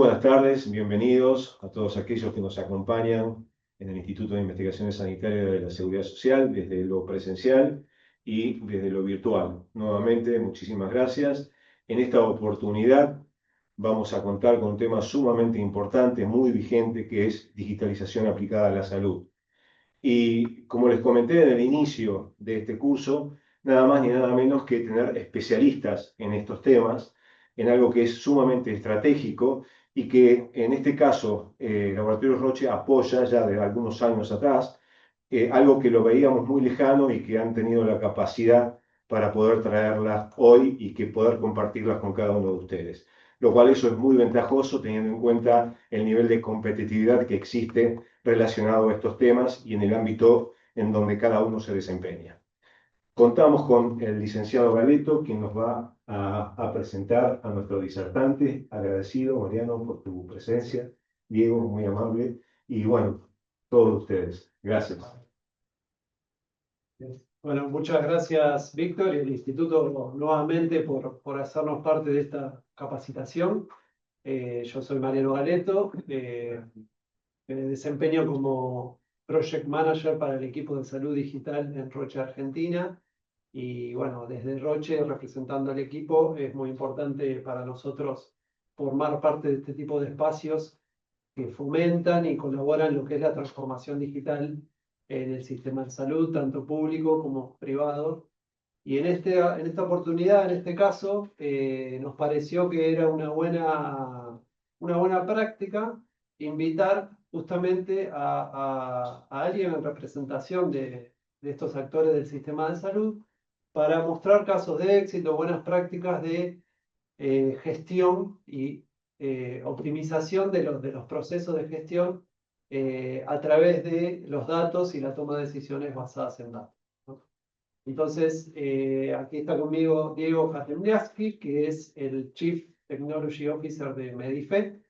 buenas tardes, bienvenidos a todos aquellos que nos acompañan en el Instituto de Investigaciones Sanitarias de la Seguridad Social, desde lo presencial y desde lo virtual. Nuevamente, muchísimas gracias. En esta oportunidad vamos a contar con un tema sumamente importante, muy vigente, que es digitalización aplicada a la salud. Y como les comenté en el inicio de este curso, nada más ni nada menos que tener especialistas en estos temas, en algo que es sumamente estratégico y que en este caso Laboratorios Roche apoya ya de algunos años atrás, algo que lo veíamos muy lejano y que han tenido la capacidad para poder traerlas hoy y que poder compartirlas con cada uno de ustedes. Lo cual eso es muy ventajoso teniendo en cuenta el nivel de competitividad que existe relacionado a estos temas y en el ámbito en donde cada uno se desempeña. Contamos con el licenciado Galeto, quien nos va a presentar a nuestro disertante. Agradecido, Mariano, por tu presencia. Diego, muy amable. Y bueno, todos ustedes. Gracias. Bueno, muchas gracias, Víctor, y el Instituto nuevamente por hacernos parte de esta capacitación. Yo soy Mariano Galeto, me desempeño como Project Manager para el equipo de salud digital en Roche, Argentina. Y bueno, desde Roche, representando al equipo, es muy importante para nosotros formar parte de este tipo de espacios que fomentan y colaboran en lo que es la transformación digital en el sistema de salud, tanto público como privado. Y en esta oportunidad, en este caso, nos pareció que era una buena práctica invitar justamente a alguien en representación de estos actores del sistema de salud para mostrar casos de éxito, buenas prácticas de gestión y optimización de los procesos de gestión a través de los datos y la toma de decisiones basadas en datos, ¿no? Entonces, aquí está conmigo Diego Jatemniaski, que es el Chief Technology Officer de Medife.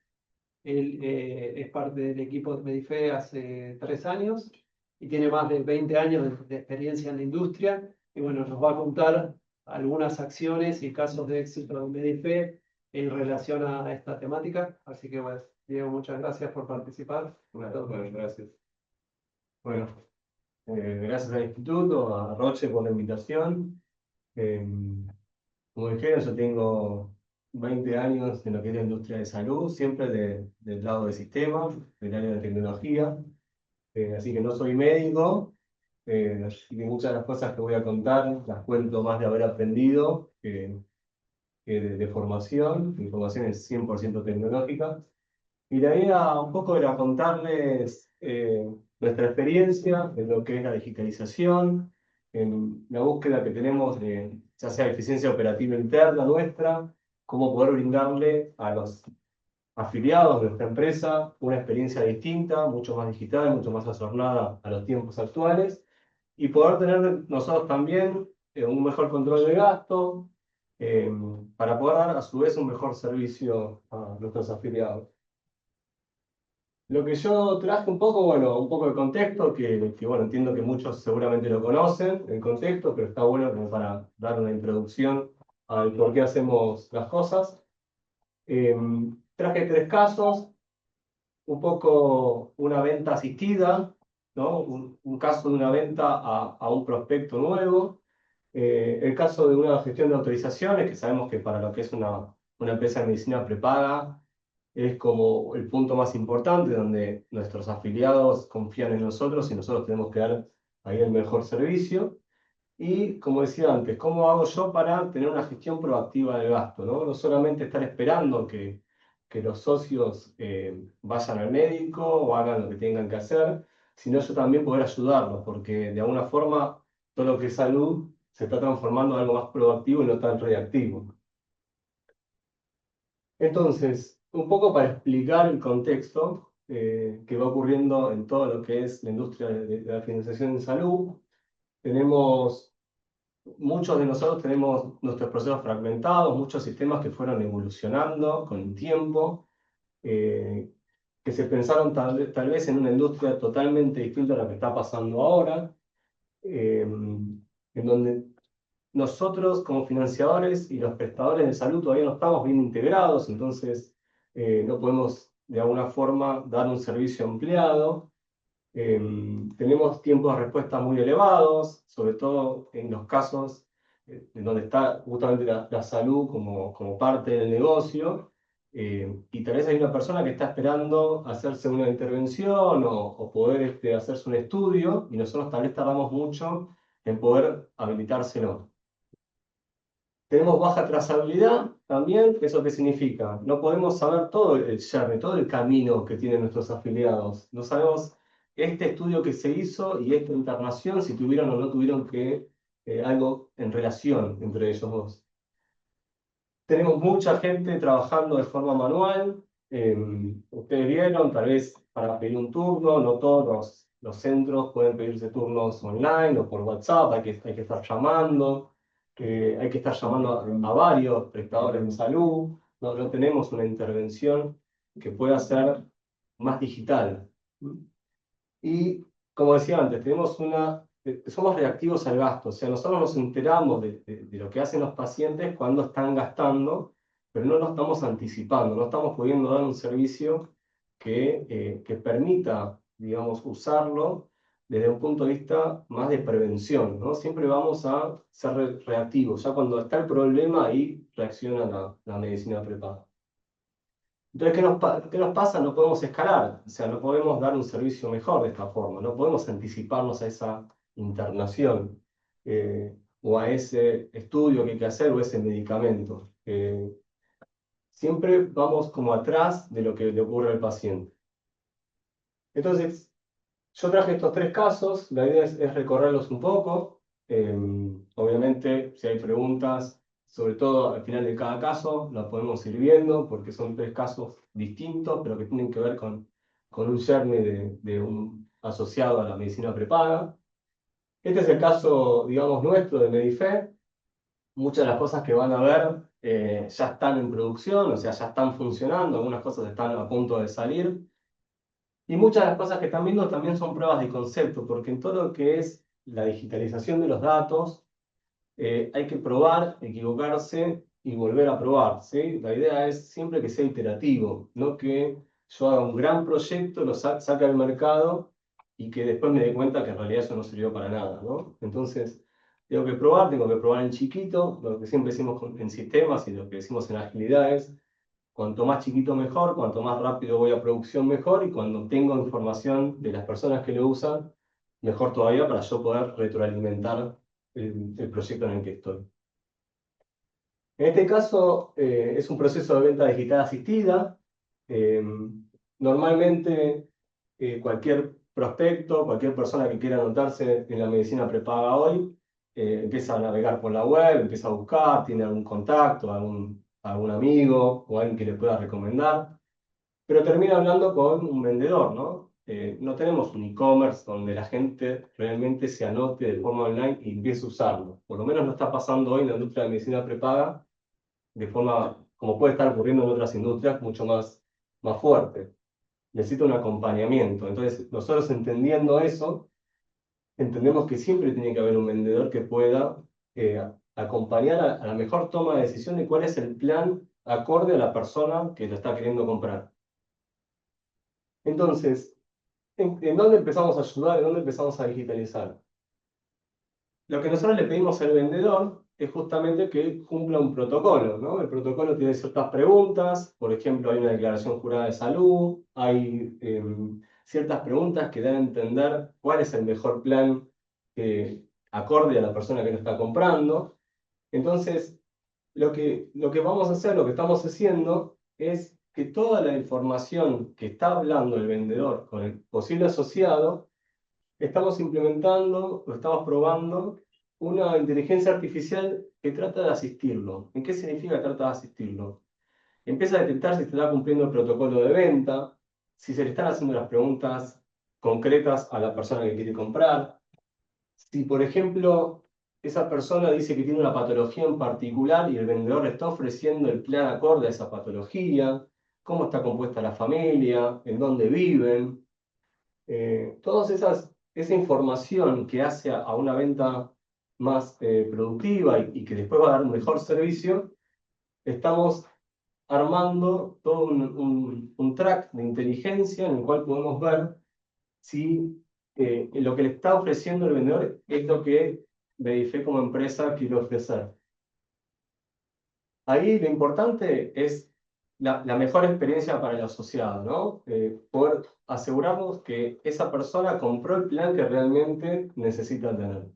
Él es parte del equipo de Medife hace 3 años y tiene más de 20 años de experiencia en la industria. Y bueno, nos va a contar algunas acciones y casos de éxito de Medife en relación a esta temática. Así que, bueno, Diego, muchas gracias por participar. Bueno, gracias. Bueno, gracias al Instituto, a Roche por la invitación. Como dijeron, yo tengo 20 años en lo que es la industria de salud, siempre del lado de sistemas, del área de tecnología. Así que no soy médico, así que muchas de las cosas que voy a contar las cuento más de haber aprendido que de formación. Mi formación es 100% tecnológica. Y la idea un poco era contarles nuestra experiencia en lo que es la digitalización, en la búsqueda que tenemos de ya sea eficiencia operativa interna nuestra, cómo poder brindarle a los afiliados de nuestra empresa una experiencia distinta, mucho más digital, mucho más asornada a los tiempos actuales, y poder tener nosotros también un mejor control de gasto, eh, para poder dar a su vez un mejor servicio a nuestros afiliados. Lo que yo traje un poco, bueno, un poco de contexto, que bueno, entiendo que muchos seguramente lo conocen, el contexto, pero está bueno como para dar una introducción al por qué hacemos las cosas. Traje 3 casos, un poco una venta asistida, ¿no? Un caso de una venta a un prospecto nuevo, el caso de una gestión de autorizaciones, que sabemos que para lo que es una empresa de medicina prepaga, es como el punto más importante donde nuestros afiliados confían en nosotros y nosotros tenemos que dar ahí el mejor servicio. Y como decía antes, ¿cómo hago yo para tener una gestión proactiva del gasto, ¿no? No solamente estar esperando que los socios vayan al médico o hagan lo que tengan que hacer, sino yo también poder ayudarlos, porque de alguna forma todo lo que es salud se está transformando en algo más proactivo y no tan reactivo. Entonces, un poco para explicar el contexto que va ocurriendo en todo lo que es la industria de la financiación en salud, muchos de nosotros tenemos nuestros procesos fragmentados, muchos sistemas que fueron evolucionando con el tiempo, que se pensaron tal vez en una industria totalmente distinta a la que está pasando ahora, en donde nosotros como financiadores y los prestadores de salud todavía no estamos bien integrados, entonces no podemos de alguna forma dar un servicio empleado. Tenemos tiempos de respuesta muy elevados, sobre todo en los casos en donde está justamente la salud como parte del negocio, y tal vez hay una persona que está esperando hacerse una intervención o poder hacerse un estudio, y nosotros tal vez tardamos mucho en poder habilitárselo. Tenemos baja trazabilidad también. ¿Eso qué significa? No podemos saber todo el journey, todo el camino que tienen nuestros afiliados. No sabemos este estudio que se hizo y esta internación, si tuvieron o no tuvieron algo en relación entre ellos dos. Tenemos mucha gente trabajando de forma manual. Ustedes vieron, tal vez para pedir un turno, no todos los centros pueden pedirse turnos online o por WhatsApp, hay que estar llamando. Hay que estar llamando a varios prestadores de salud. No tenemos una intervención que pueda ser más digital. Y como decía antes, somos reactivos al gasto. O sea, nosotros nos enteramos de lo que hacen los pacientes cuando están gastando, pero no lo estamos anticipando, no estamos pudiendo dar un servicio que permita, digamos, usarlo desde un punto de vista más de prevención, ¿no? Siempre vamos a ser reactivos. Ya cuando está el problema, ahí reacciona la medicina prepaga. Entonces, ¿qué nos pasa? No podemos escalar, o sea, no podemos dar un servicio mejor de esta forma, no podemos anticiparnos a esa internación o a ese estudio que hay que hacer o ese medicamento. Siempre vamos como atrás de lo que le ocurre al paciente. Entonces, yo traje estos 3 casos, la idea es recorrerlos un poco. Obviamente, si hay preguntas, sobre todo al final de cada caso, las podemos ir viendo, porque son 3 casos distintos, pero que tienen que ver con un journey de un asociado a la medicina prepaga. Este es el caso, digamos, nuestro de Medife. Muchas de las cosas que van a ver ya están en producción, o sea, ya están funcionando, algunas cosas están a punto de salir. Y muchas de las cosas que están viendo también son pruebas de concepto, porque en todo lo que es la digitalización de los datos, hay que probar, equivocarse y volver a probar, ¿sí? La idea es siempre que sea iterativo, no que yo haga un gran proyecto, lo saque al mercado y que después me dé cuenta que en realidad eso no sirvió para nada, ¿no? Entonces, tengo que probar en chiquito, lo que siempre decimos en sistemas y lo que decimos en agilidad es: cuanto más chiquito mejor, cuanto más rápido voy a producción mejor, y cuando tengo información de las personas que lo usan, mejor todavía para yo poder retroalimentar el proyecto en el que estoy. En este caso es un proceso de venta digital asistida. Eh, Normalmente cualquier prospecto, cualquier persona que quiera anotarse en la medicina prepaga hoy, empieza a navegar por la web, empieza a buscar, tiene algún contacto, algún amigo o alguien que le pueda recomendar, pero termina hablando con un vendedor, ¿no? No tenemos un e-commerce donde la gente realmente se anote de forma online y empiece a usarlo. Por lo menos no está pasando hoy en la industria de medicina prepaga de forma como puede estar ocurriendo en otras industrias mucho más fuerte. Necesita un acompañamiento. Entonces, nosotros entendiendo eso, entendemos que siempre tiene que haber un vendedor que pueda acompañar a la mejor toma de decisión de cuál es el plan acorde a la persona que lo está queriendo comprar. Entonces, ¿en dónde empezamos a ayudar? ¿En dónde empezamos a digitalizar? Lo que nosotros le pedimos al vendedor es justamente que cumpla un protocolo, ¿no? El protocolo tiene ciertas preguntas, por ejemplo, hay una declaración jurada de salud, hay ciertas preguntas que dan a entender cuál es el mejor plan acorde a la persona que lo está comprando. Entonces, lo que vamos a hacer, lo que estamos haciendo, es que toda la información que está hablando el vendedor con el posible asociado, estamos implementando o estamos probando una inteligencia artificial que trata de asistirlo. ¿En qué significa trata de asistirlo? Empieza a detectar si se está cumpliendo el protocolo de venta, si se le están haciendo las preguntas concretas a la persona que quiere comprar. Si, por ejemplo, esa persona dice que tiene una patología en particular y el vendedor le está ofreciendo el plan acorde a esa patología, cómo está compuesta la familia, en dónde viven. Toda esa información que hace a una venta más productiva y que después va a dar un mejor servicio, estamos armando todo un track de inteligencia en el cual podemos ver si lo que le está ofreciendo el vendedor es lo que Verife como empresa quiere ofrecer. Ahí lo importante es la mejor experiencia para el asociado, ¿no? Poder asegurarnos que esa persona compró el plan que realmente necesita tener.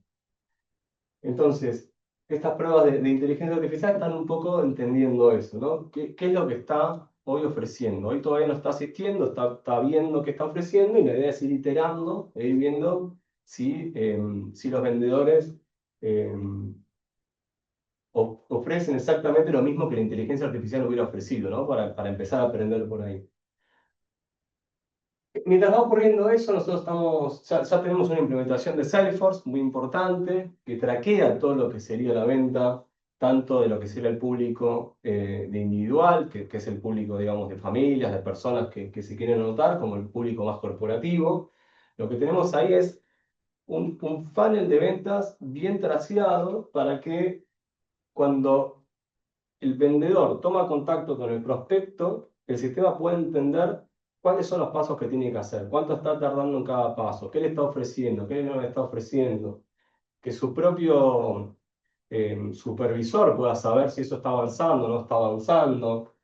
Entonces, estas pruebas de inteligencia artificial están un poco entendiendo eso, ¿no? ¿Qué es lo que está hoy ofreciendo? Hoy todavía no está asistiendo, está viendo qué está ofreciendo y la idea es ir iterando e ir viendo si los vendedores ofrecen exactamente lo mismo que la inteligencia artificial hubiera ofrecido, ¿no? Para empezar a aprender por ahí. Mientras va ocurriendo eso, nosotros ya tenemos una implementación de Salesforce muy importante que traquea todo lo que sería la venta, tanto de lo que sería el público de individual, que es el público, digamos, de familias, de personas que se quieren anotar, como el público más corporativo. Lo que tenemos ahí es un funnel de ventas bien traseado para que cuando el vendedor toma contacto con el prospecto, el sistema puede entender cuáles son los pasos que tiene que hacer, cuánto está tardando en cada paso, qué le está ofreciendo, qué no le está ofreciendo, que su propio supervisor pueda saber si eso está avanzando o no está avanzando,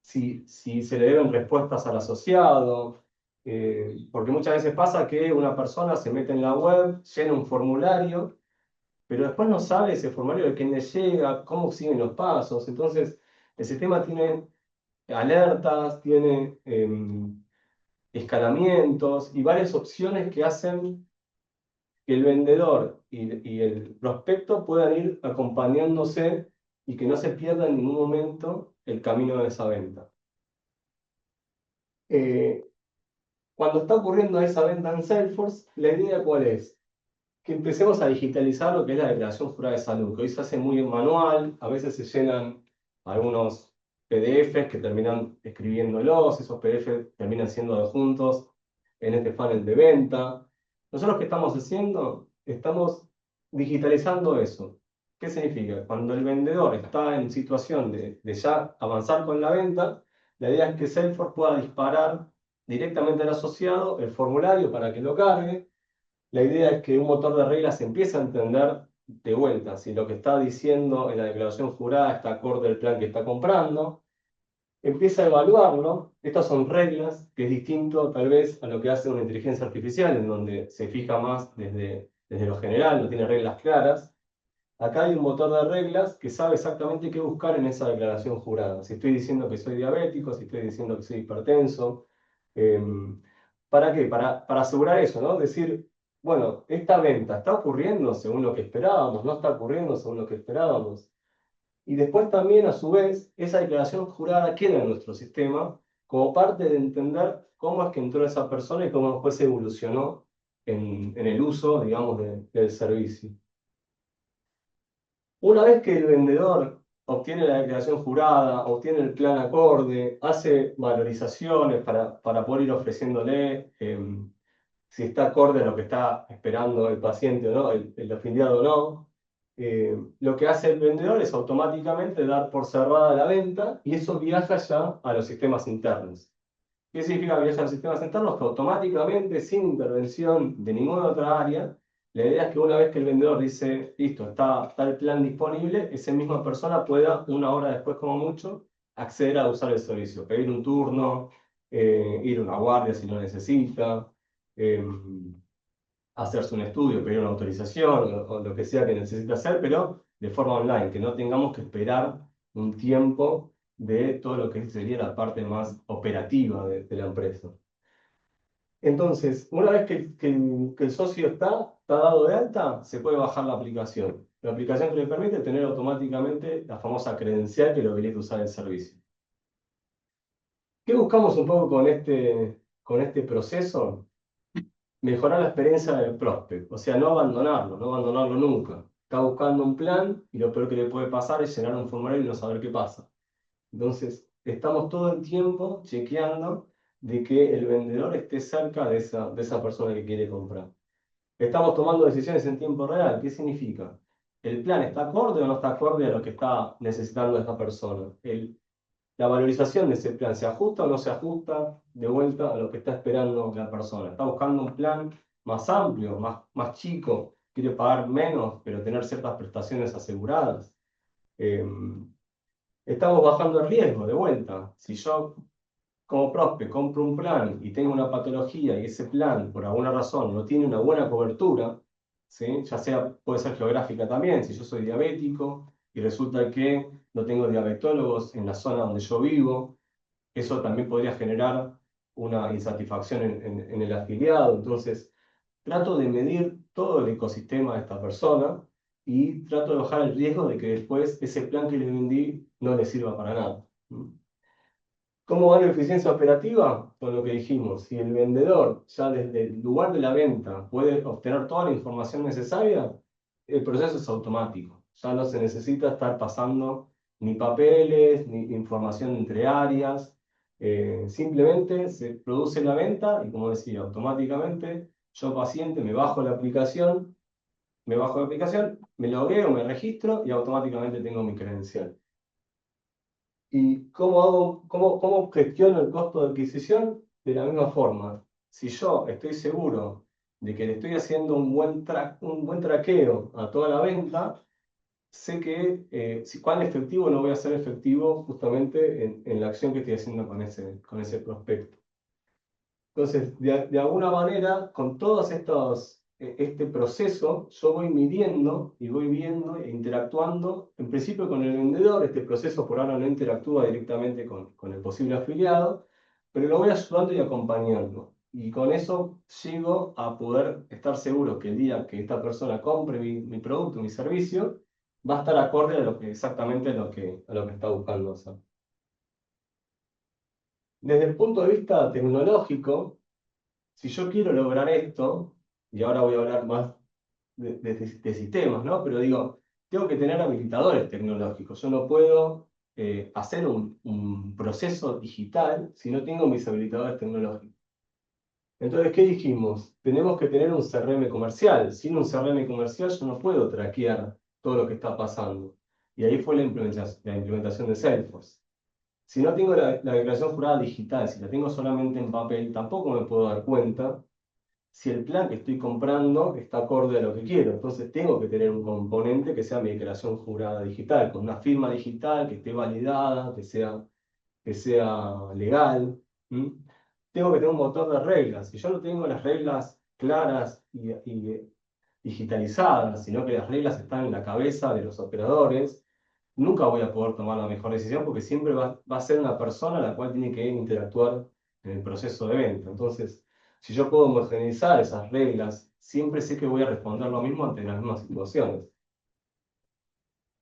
si se le deben respuestas al asociado, porque muchas veces pasa que una persona se mete en la web, llena un formulario, pero después no sabe ese formulario de quién le llega, cómo siguen los pasos. Entonces, el sistema tiene alertas, tiene escalamientos y varias opciones que hacen que el vendedor y el prospecto puedan ir acompañándose y que no se pierda en ningún momento el camino de esa venta. Cuando está ocurriendo esa venta en Salesforce, la idea ¿cuál es? Que empecemos a digitalizar lo que es la declaración jurada de salud, que hoy se hace muy manual, a veces se llenan algunos PDFs que terminan escribiéndolos, esos PDFs terminan siendo adjuntos en este funnel de venta. Nosotros, ¿qué estamos haciendo? Estamos digitalizando eso. ¿Qué significa? Cuando el vendedor está en situación de ya avanzar con la venta, la idea es que Salesforce pueda disparar directamente al asociado el formulario para que lo cargue. La idea es que un motor de reglas empiece a entender de vuelta si lo que está diciendo en la declaración jurada está acorde al plan que está comprando, empieza a evaluarlo. Estas son reglas, que es distinto tal vez a lo que hace una inteligencia artificial, en donde se fija más desde lo general, no tiene reglas claras. Acá hay un motor de reglas que sabe exactamente qué buscar en esa declaración jurada. Si estoy diciendo que soy diabético, si estoy diciendo que soy hipertenso. ¿Para qué? Para asegurar eso, ¿no? Decir, bueno, esta venta está ocurriendo según lo que esperábamos, no está ocurriendo según lo que esperábamos. Y después también, a su vez, esa declaración jurada queda en nuestro sistema como parte de entender cómo es que entró esa persona y cómo después evolucionó en el uso, digamos, del servicio. Una vez que el vendedor obtiene la declaración jurada, obtiene el plan acorde, hace valorizaciones para poder ir ofreciéndole si está acorde a lo que está esperando el paciente o no, el afiliado o no. Lo que hace el vendedor es automáticamente dar por cerrada la venta y eso viaja ya a los sistemas internos. ¿Qué significa viajar a los sistemas internos? Que automáticamente, sin intervención de ninguna otra área, la idea es que una vez que el vendedor dice, listo, está el plan disponible, esa misma persona pueda, una hora después como mucho, acceder a usar el servicio, pedir un turno, ir a una guardia si lo necesita, hacerse un estudio, pedir una autorización o lo que sea que necesite hacer, pero de forma online, que no tengamos que esperar un tiempo de todo lo que sería la parte más operativa de la empresa. Entonces, una vez que el socio está dado de alta, se puede bajar la aplicación. La aplicación que le permite tener automáticamente la famosa credencial que lo habilita a usar el servicio. ¿Qué buscamos un poco con este proceso? Mejorar la experiencia del prospect, o sea, no abandonarlo nunca. Está buscando un plan y lo peor que le puede pasar es llenar un formulario y no saber qué pasa. Entonces, estamos todo el tiempo chequeando de que el vendedor esté cerca de esa persona que quiere comprar. Estamos tomando decisiones en tiempo real. ¿Qué significa? ¿El plan está acorde o no está acorde a lo que está necesitando esta persona? la valorización de ese plan se ajusta o no se ajusta de vuelta a lo que está esperando la persona. Está buscando un plan más amplio, más chico, quiere pagar menos, pero tener ciertas prestaciones aseguradas. Estamos bajando el riesgo de vuelta. Si yo como prospe compro un plan y tengo una patología y ese plan por alguna razón no tiene una buena cobertura, ¿sí? Ya sea, puede ser geográfica también, si yo soy diabético y resulta que no tengo diabetólogos en la zona donde yo vivo, eso también podría generar una insatisfacción en el afiliado. Entonces, trato de medir todo el ecosistema de esta persona y trato de bajar el riesgo de que después ese plan que le vendí no le sirva para nada. ¿Cómo va la eficiencia operativa? Con lo que dijimos, si el vendedor ya desde el lugar de la venta puede obtener toda la información necesaria, el proceso es automático. Ya no se necesita estar pasando ni papeles, ni información entre áreas. Simplemente se produce la venta y, como decía, automáticamente yo paciente me bajo la aplicación, me logueo, me registro y automáticamente tengo mi credencial. ¿Y cómo gestiono el costo de adquisición? De la misma forma. Si yo estoy seguro de que le estoy haciendo un buen traqueo a toda la venta, sé que cuán efectivo no voy a ser efectivo justamente en la acción que estoy haciendo con ese prospecto. Entonces, de alguna manera, con todos este proceso, yo voy midiendo y voy viendo e interactuando, en principio con el vendedor. Este proceso por ahora no interactúa directamente con el posible afiliado, pero lo voy ayudando y acompañando. Y con eso llego a poder estar seguro que el día que esta persona compre mi producto, mi servicio, va a estar acorde a lo que exactamente a lo que está buscando hacer. Desde el punto de vista tecnológico, si yo quiero lograr esto, y ahora voy a hablar más de sistemas, ¿no? Pero digo, tengo que tener habilitadores tecnológicos. Yo no puedo hacer un proceso digital si no tengo mis habilitadores tecnológicos. Entonces, ¿qué dijimos? Tenemos que tener un CRM comercial. Sin un CRM comercial yo no puedo traquear todo lo que está pasando. Y ahí fue la implementación de Salesforce. Si no tengo la declaración jurada digital, si la tengo solamente en papel, tampoco me puedo dar cuenta si el plan que estoy comprando está acorde a lo que quiero. Entonces tengo que tener un componente que sea mi declaración jurada digital, con una firma digital que esté validada, que sea legal. Tengo que tener un motor de reglas. Si yo no tengo las reglas claras y digitalizadas, sino que las reglas están en la cabeza de los operadores, nunca voy a poder tomar la mejor decisión porque siempre va a ser una persona la cual tiene que interactuar en el proceso de venta. Entonces, si yo puedo homogeneizar esas reglas, siempre sé que voy a responder lo mismo ante las mismas situaciones.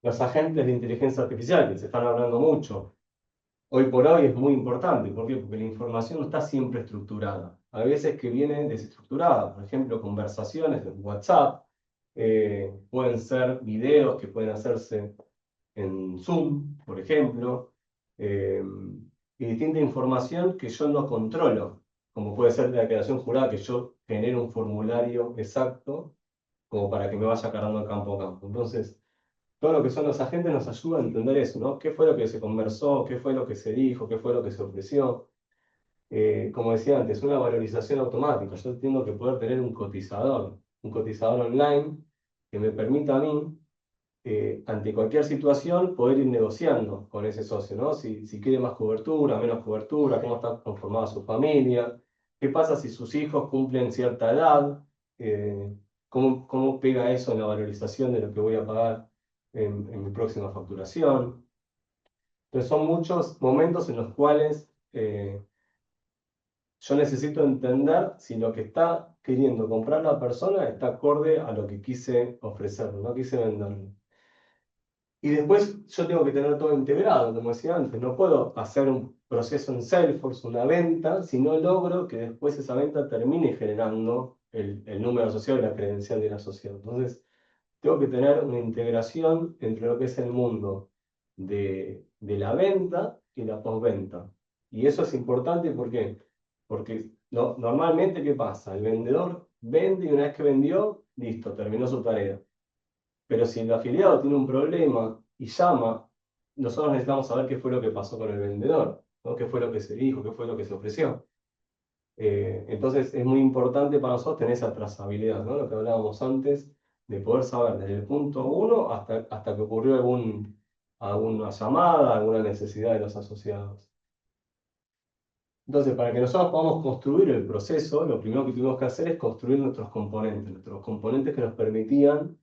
Los agentes de inteligencia artificial, que se están hablando mucho, hoy por hoy es muy importante. ¿Por qué? Porque la información no está siempre estructurada. Hay veces que viene desestructurada. Por ejemplo, conversaciones de WhatsApp, pueden ser videos que pueden hacerse en Zoom, por ejemplo, y distinta información que yo no controlo, como puede ser la declaración jurada, que yo genere un formulario exacto como para que me vaya cargando campo a campo. Entonces, todo lo que son los agentes nos ayuda a entender eso, ¿no? ¿Qué fue lo que se conversó? ¿Qué fue lo que se dijo? ¿Qué fue lo que se ofreció? Como decía antes, una valorización automática. Yo tengo que poder tener un cotizador online que me permita a mí ante cualquier situación, poder ir negociando con ese socio, ¿no? Si quiere más cobertura, menos cobertura, cómo está conformada su familia, qué pasa si sus hijos cumplen cierta edad, cómo pega eso en la valorización de lo que voy a pagar en mi próxima facturación. Entonces son muchos momentos en los cuales yo necesito entender si lo que está queriendo comprar la persona está acorde a lo que quise ofrecerle, no quise venderle. Y después yo tengo que tener todo integrado, como decía antes. No puedo hacer un proceso en Salesforce, una venta, si no logro que después esa venta termine generando el número asociado y la credencial del asociado. Entonces, tengo que tener una integración entre lo que es el mundo de la venta y la postventa. Y eso es importante, ¿por qué? Porque normalmente, ¿qué pasa? El vendedor vende y una vez que vendió, listo, terminó su tarea. Pero si el afiliado tiene un problema y llama nosotros necesitamos saber qué fue lo que pasó con el vendedor, ¿no? ¿Qué fue lo que se dijo? ¿Qué fue lo que se ofreció? Entonces es muy importante para nosotros tener esa trazabilidad, ¿no? Lo que hablábamos antes, de poder saber desde el punto uno hasta que ocurrió alguna llamada, alguna necesidad de los asociados. Entonces, para que nosotros podamos construir el proceso, lo primero que tuvimos que hacer es construir nuestros componentes que nos permitían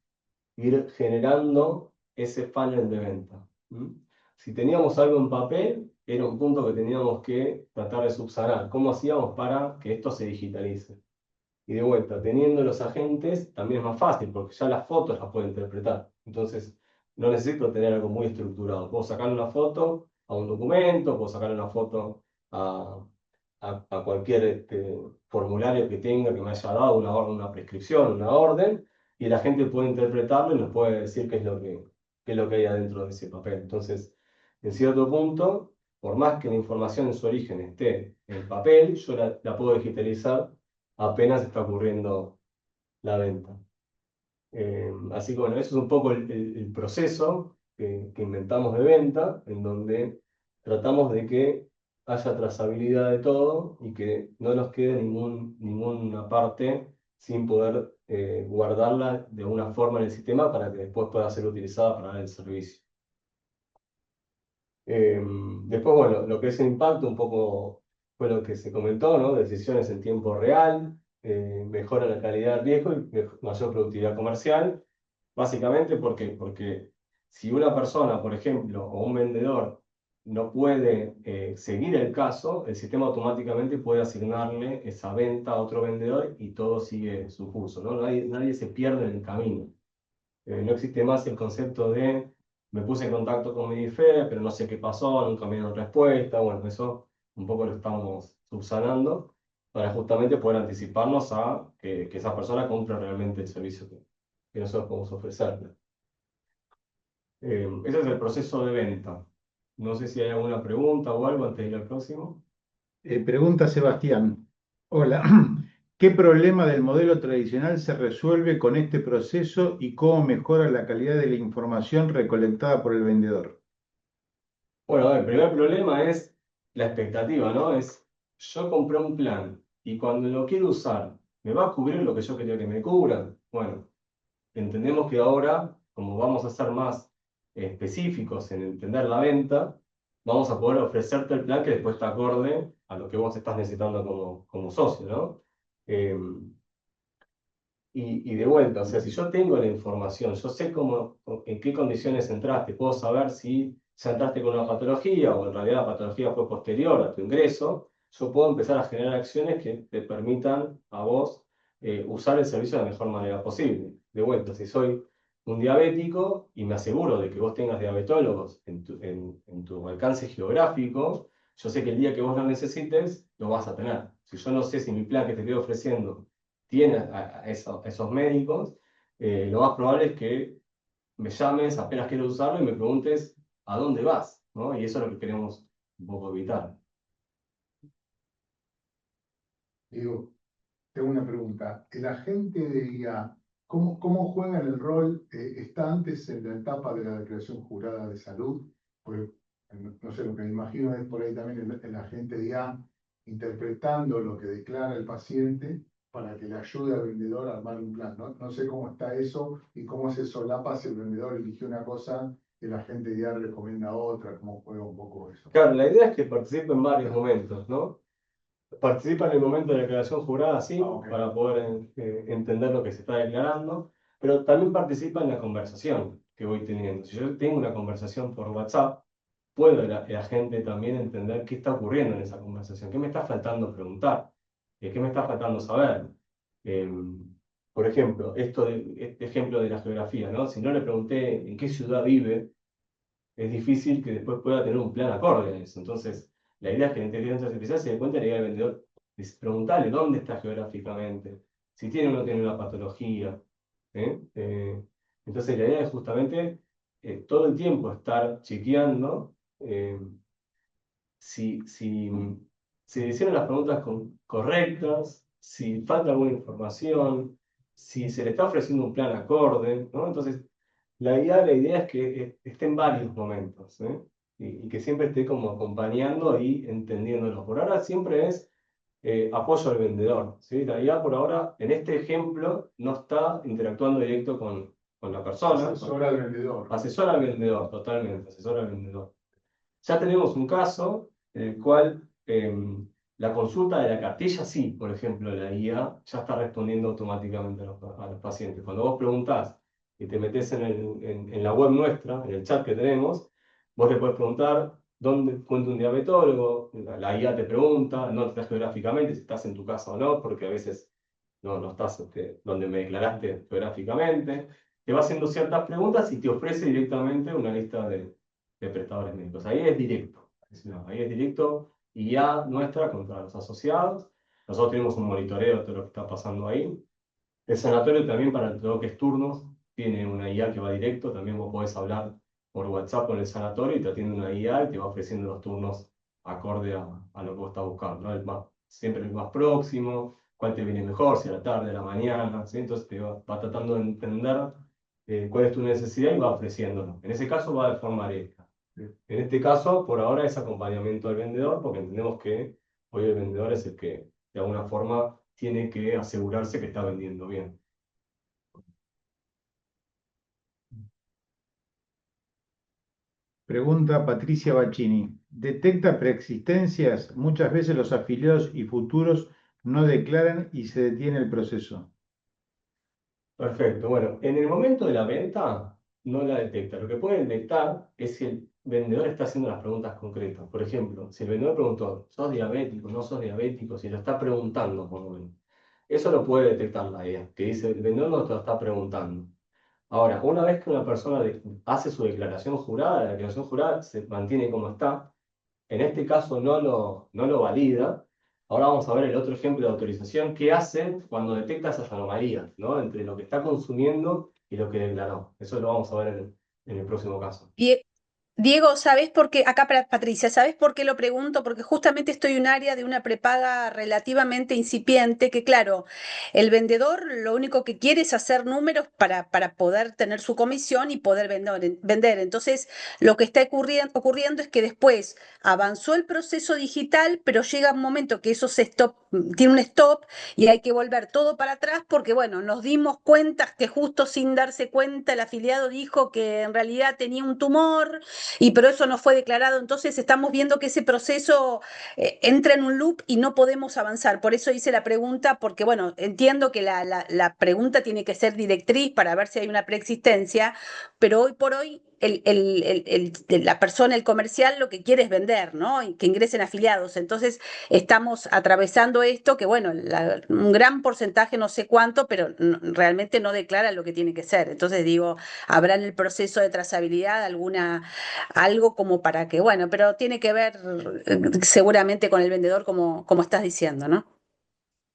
ir generando ese funnel de venta. ¿Mm? Si teníamos algo en papel, era un punto que teníamos que tratar de subsanar. ¿Cómo hacíamos para que esto se digitalice? Y de vuelta, teniendo los agentes, también es más fácil, porque ya las fotos las puedo interpretar. Entonces, no necesito tener algo muy estructurado. Puedo sacar una foto a un documento, puedo sacar una foto a, a cualquier formulario que tenga, que me haya dado una orden, una prescripción, una orden, y la gente puede interpretarlo y nos puede decir qué es lo que hay adentro de ese papel. Entonces, en cierto punto, por más que la información en su origen esté en papel, yo la puedo digitalizar apenas está ocurriendo la venta. Así que bueno, eso es un poco el proceso que inventamos de venta, en donde tratamos de que haya trazabilidad de todo y que no nos quede ninguna parte sin poder guardarla de una forma en el sistema para que después pueda ser utilizada para dar el servicio. Después, bueno, lo que es el impacto un poco fue lo que se comentó, ¿no? Decisiones en tiempo real, mejora la calidad del riesgo y mayor productividad comercial. Básicamente, porque si una persona, por ejemplo, o un vendedor no puede seguir el caso, el sistema automáticamente puede asignarle esa venta a otro vendedor y todo sigue su curso, ¿no? Nadie se pierde en el camino. No existe más el concepto de me puse en contacto con Medife, pero no sé qué pasó, nunca me dieron respuesta. Bueno, eso un poco lo estamos subsanando para justamente poder anticiparnos a que esa persona compre realmente el servicio que nosotros podemos ofrecerle. Ese es el proceso de venta. No sé si hay alguna pregunta o algo antes de ir al próximo. Pregunta Sebastián. Hola, ¿qué problema del modelo tradicional se resuelve con este proceso y cómo mejora la calidad de la información recolectada por el vendedor? Bueno, el primer problema es la expectativa, ¿no? Yo compré un plan y cuando lo quiero usar, ¿me va a cubrir lo que yo quería que me cubra? Bueno, entendemos que ahora, como vamos a ser más específicos en entender la venta, vamos a poder ofrecerte el plan que después está acorde a lo que vos estás necesitando como socio, ¿no? Eh, y de vuelta, o sea, si yo tengo la información, yo sé en qué condiciones entraste, puedo saber si ya entraste con una patología o en realidad la patología fue posterior a tu ingreso, yo puedo empezar a generar acciones que te permitan a vos usar el servicio de la mejor manera posible. De vuelta, si soy un diabético y me aseguro de que vos tengas diabetólogos en tu alcance geográfico, yo sé que el día que vos lo necesites, lo vas a tener. Si yo no sé si mi plan que te estoy ofreciendo tiene a esos médicos, lo más probable es que me llames apenas quiero usarlo y me preguntes a dónde vas, ¿no? Y eso es lo que queremos un poco evitar. Digo, tengo una pregunta. El agente de IA, ¿cómo juega en el rol? ¿Está antes en la etapa de la declaración jurada de salud? Pues, no sé, lo que me imagino es por ahí también el agente de IA interpretando lo que declara el paciente para que le ayude al vendedor a armar un plan. No sé cómo está eso y cómo se solapa si el vendedor eligió una cosa, el agente de IA recomienda otra, cómo juega un poco eso. Claro, la idea es que participe en varios momentos, ¿no? Participa en el momento de la declaración jurada, sí, Ok. para poder entender lo que se está declarando, pero también participa en la conversación que voy teniendo. Si yo tengo una conversación por WhatsApp, puede el agente también entender qué está ocurriendo en esa conversación, qué me está faltando preguntar, qué me está faltando saber. Por ejemplo, este ejemplo de la geografía, ¿no? Si no le pregunté en qué ciudad vive, es difícil que después pueda tener un plan acorde a eso. Entonces, la idea es que la inteligencia artificial se dé cuenta y le diga al vendedor, preguntarle dónde está geográficamente, si tiene o no tiene una patología. ¿Eh? Entonces, la idea es justamente todo el tiempo estar chequeando si se hicieron las preguntas correctas, si falta alguna información, si se le está ofreciendo un plan acorde, ¿no? Entonces, La idea es que esté en varios momentos, ¿eh? Y que siempre esté como acompañando y entendiéndolo. Por ahora siempre es apoyo al vendedor, ¿sí? La IA por ahora, en este ejemplo, no está interactuando directo con la persona. Asesora al vendedor. Asesora al vendedor, totalmente, asesora al vendedor. Ya tenemos un caso en el cual la consulta de la cartilla, sí, por ejemplo, la IA ya está respondiendo automáticamente a los pacientes. Cuando vos preguntás y te metés en la web nuestra, en el chat que tenemos, vos le podés preguntar dónde cuenta un diabetólogo, la IA te pregunta, no estás geográficamente, si estás en tu casa o no, porque a veces no estás donde me declaraste geográficamente. Te va haciendo ciertas preguntas y te ofrece directamente una lista de prestadores médicos. Ahí es directo. Ahí es directo y ya nuestra contra los asociados. Nosotros tenemos un monitoreo de todo lo que está pasando ahí. El sanatorio también para todo lo que es turnos tiene una IA que va directo. También vos podés hablar por WhatsApp con el sanatorio y te atiende una IA y te va ofreciendo los turnos acorde a lo que vos estás buscando, ¿no? Siempre el más próximo, cuál te viene mejor, si a la tarde, a la mañana, ¿sí? Entonces te va tratando de entender cuál es tu necesidad y va ofreciéndolo. En ese caso va de forma directa. En este caso, por ahora es acompañamiento al vendedor, porque entendemos que hoy el vendedor es el que, de alguna forma, tiene que asegurarse que está vendiendo bien. Pregunta Patricia Bacchini. ¿Detecta preexistencias? Muchas veces los afiliados y futuros no declaran y se detiene el proceso. Perfecto. Bueno, en el momento de la venta no la detecta. Lo que puede detectar es si el vendedor está haciendo las preguntas concretas. Por ejemplo, si el vendedor preguntó, ¿sos diabético? ¿No sos diabético? Si lo está preguntando, por lo menos. Eso lo puede detectar la IA, que dice, el vendedor no te lo está preguntando. Ahora, una vez que una persona hace su declaración jurada, la declaración jurada se mantiene como está. En este caso no lo valida. Ahora vamos a ver el otro ejemplo de autorización. ¿Qué hace cuando detecta esas anomalías, ¿no? Entre lo que está consumiendo y lo que declaró? Eso lo vamos a ver en el próximo caso. Diego, ¿sabes por qué? Acá para Patricia, ¿sabes por qué lo pregunto? Porque justamente estoy en un área de una prepaga relativamente incipiente, que claro, el vendedor lo único que quiere es hacer números para poder tener su comisión y poder vender. Entonces, lo que está ocurriendo es que después avanzó el proceso digital, pero llega un momento que eso tiene un stop y hay que volver todo para atrás porque, bueno, nos dimos cuenta que justo sin darse cuenta el afiliado dijo que en realidad tenía un tumor pero eso no fue declarado. Entonces estamos viendo que ese proceso entra en un loop y no podemos avanzar. Por eso hice la pregunta, porque bueno, entiendo que la pregunta tiene que ser directriz para ver si hay una preexistencia, pero hoy por hoy la persona, el comercial, lo que quiere es vender, ¿no? Y que ingresen afiliados. Entonces estamos atravesando esto que, bueno, un gran porcentaje, no sé cuánto, pero realmente no declara lo que tiene que ser. Entonces digo, ¿habrá en el proceso de trazabilidad algo como para que, bueno, pero tiene que ver seguramente con el vendedor como estás diciendo, ¿no?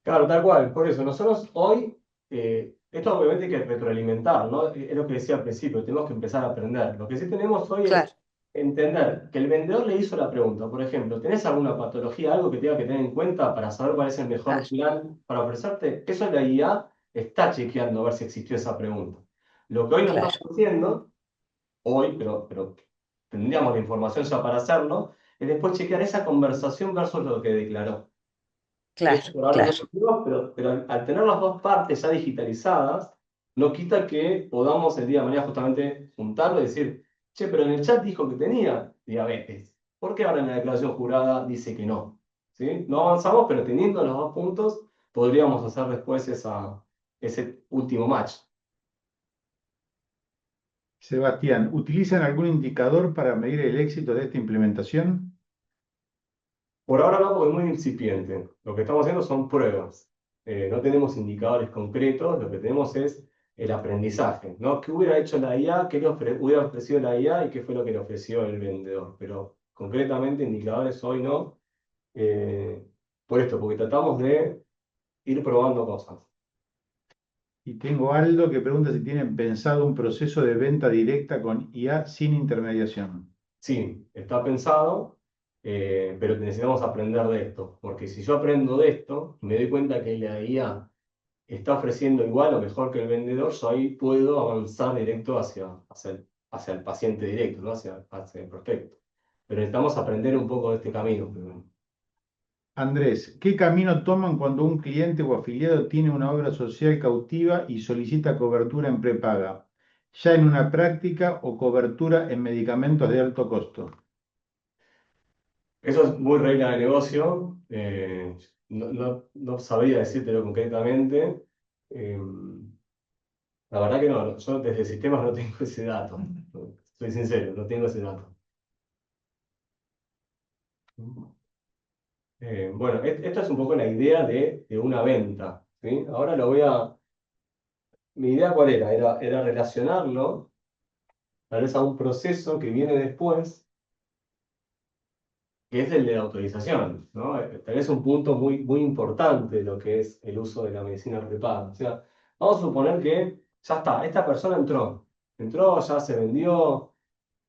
Claro, tal cual. Por eso, nosotros hoy, esto obviamente hay que retroalimentar, ¿no? Es lo que decía al principio, tenemos que empezar a aprender. Lo que sí tenemos hoy Claro, es entender que el vendedor le hizo la pregunta. Por ejemplo, ¿tenés alguna patología, algo que tenga que tener en cuenta para saber cuál es el mejor claro, plan para ofrecerte? Eso la IA está chequeando a ver si existió esa pregunta. Lo que hoy no estamos claro, haciendo, hoy, pero tendríamos la información ya para hacerlo, es después chequear esa conversación versus lo que declaró. Eso claro, por ahora no claro, lo tenemos, pero al tener las dos partes ya digitalizadas, no quita que podamos el día de mañana justamente juntarlo y decir, che, pero en el chat dijo que tenía diabetes. ¿Por qué ahora en la declaración jurada dice que no? ¿Sí? No avanzamos, pero teniendo los dos puntos, podríamos hacer después ese último match. Sebastián, ¿utilizan algún indicador para medir el éxito de esta implementación? Por ahora no, porque es muy incipiente. Lo que estamos haciendo son pruebas. No tenemos indicadores concretos, lo que tenemos es el aprendizaje, ¿no? ¿Qué hubiera hecho la IA? ¿Qué le hubiera ofrecido la IA? ¿Y qué fue lo que le ofreció el vendedor? Pero concretamente indicadores hoy no. eh, por esto, porque tratamos de ir probando cosas. Y tengo Aldo que pregunta si tienen pensado un proceso de venta directa con IA sin intermediación. Sí, está pensado, pero necesitamos aprender de esto. Porque si yo aprendo de esto y me doy cuenta que la IA está ofreciendo igual o mejor que el vendedor, yo ahí puedo avanzar directo hacia el paciente directo, ¿no? Hacia el prospecto. Pero necesitamos aprender un poco de este camino primero. Andrés, ¿qué camino toman cuando un cliente o afiliado tiene una obra social cautiva y solicita cobertura en prepaga, ya en una práctica o cobertura en medicamentos de alto costo? Eso es muy regla de negocio. No sabría decírtelo concretamente. Eh, la verdad que no, yo desde sistemas no tengo ese dato. Soy sincero, no tengo ese dato. Bueno, esto es un poco la idea de una venta, ¿sí? Ahora lo voy a... Mi idea ¿cuál era? Era relacionarlo tal vez a un proceso que viene después, que es el de la autorización, ¿no? Tal vez un punto muy importante de lo que es el uso de la medicina prepaga. O sea, vamos a suponer que ya está, esta persona entró, ya se vendió,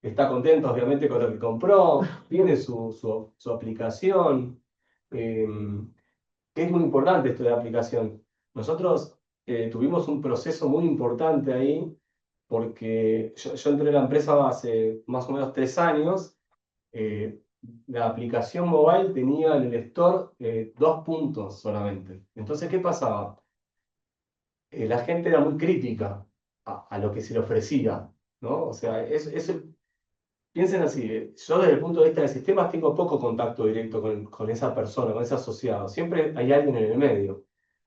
está contento obviamente con lo que compró, tiene su aplicación, que es muy importante esto de la aplicación. Nosotros tuvimos un proceso muy importante ahí, porque yo entré a la empresa hace más o menos 3 años. eh, la aplicación mobile tenía en el store 2 puntos solamente. Entonces, ¿qué pasaba? La gente era muy crítica a lo que se le ofrecía, ¿no? O sea, piensen así, yo desde el punto de vista de sistemas tengo poco contacto directo con esa persona, con ese asociado. Siempre hay alguien en el medio.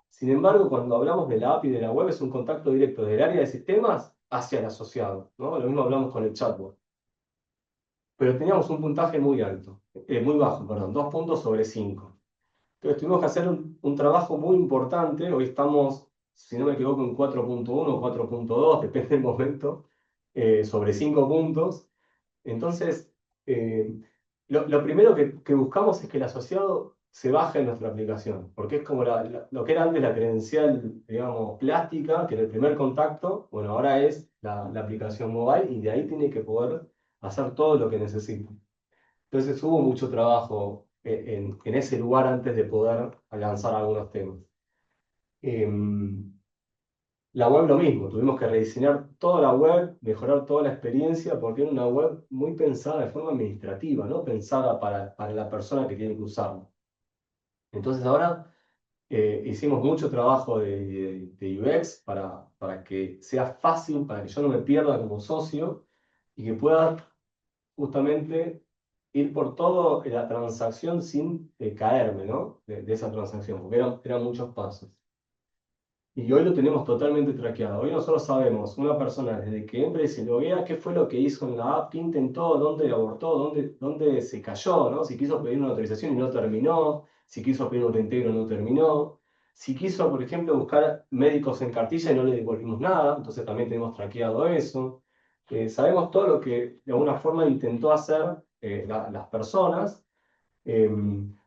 Sin embargo, cuando hablamos de la API de la web, es un contacto directo del área de sistemas hacia el asociado, ¿no? Lo mismo hablamos con el chatbot. Pero teníamos un puntaje muy alto, muy bajo, perdón, 2 puntos sobre 5. Entonces tuvimos que hacer un trabajo muy importante. Hoy estamos, si no me equivoco, en 4.1 o 4.2, depende del momento, sobre 5 puntos. Entonces, lo primero que buscamos es que el asociado se baje en nuestra aplicación, porque es como lo que era antes la credencial, digamos, plástica, que era el primer contacto, bueno, ahora es la aplicación mobile y de ahí tiene que poder hacer todo lo que necesita. Entonces hubo mucho trabajo en ese lugar antes de poder lanzar algunos temas. Em, la web lo mismo, tuvimos que rediseñar toda la web, mejorar toda la experiencia, porque era una web muy pensada de forma administrativa, no pensada para la persona que tiene que usarla. Entonces ahora hicimos mucho trabajo de UX para que sea fácil, para que yo no me pierda como socio y que pueda justamente ir por toda la transacción sin caerme, ¿no? De esa transacción, porque eran muchos pasos. Y hoy lo tenemos totalmente traqueado. Hoy nosotros sabemos, una persona desde que entra y se loguea, qué fue lo que hizo en la app, qué intentó, dónde abortó, dónde se cayó, ¿no? Si quiso pedir una autorización y no terminó, si quiso pedir un reintegro y no terminó, si quiso, por ejemplo, buscar médicos en cartilla y no le devolvimos nada, entonces también tenemos traqueado eso. Sabemos todo lo que de alguna forma intentó hacer las personas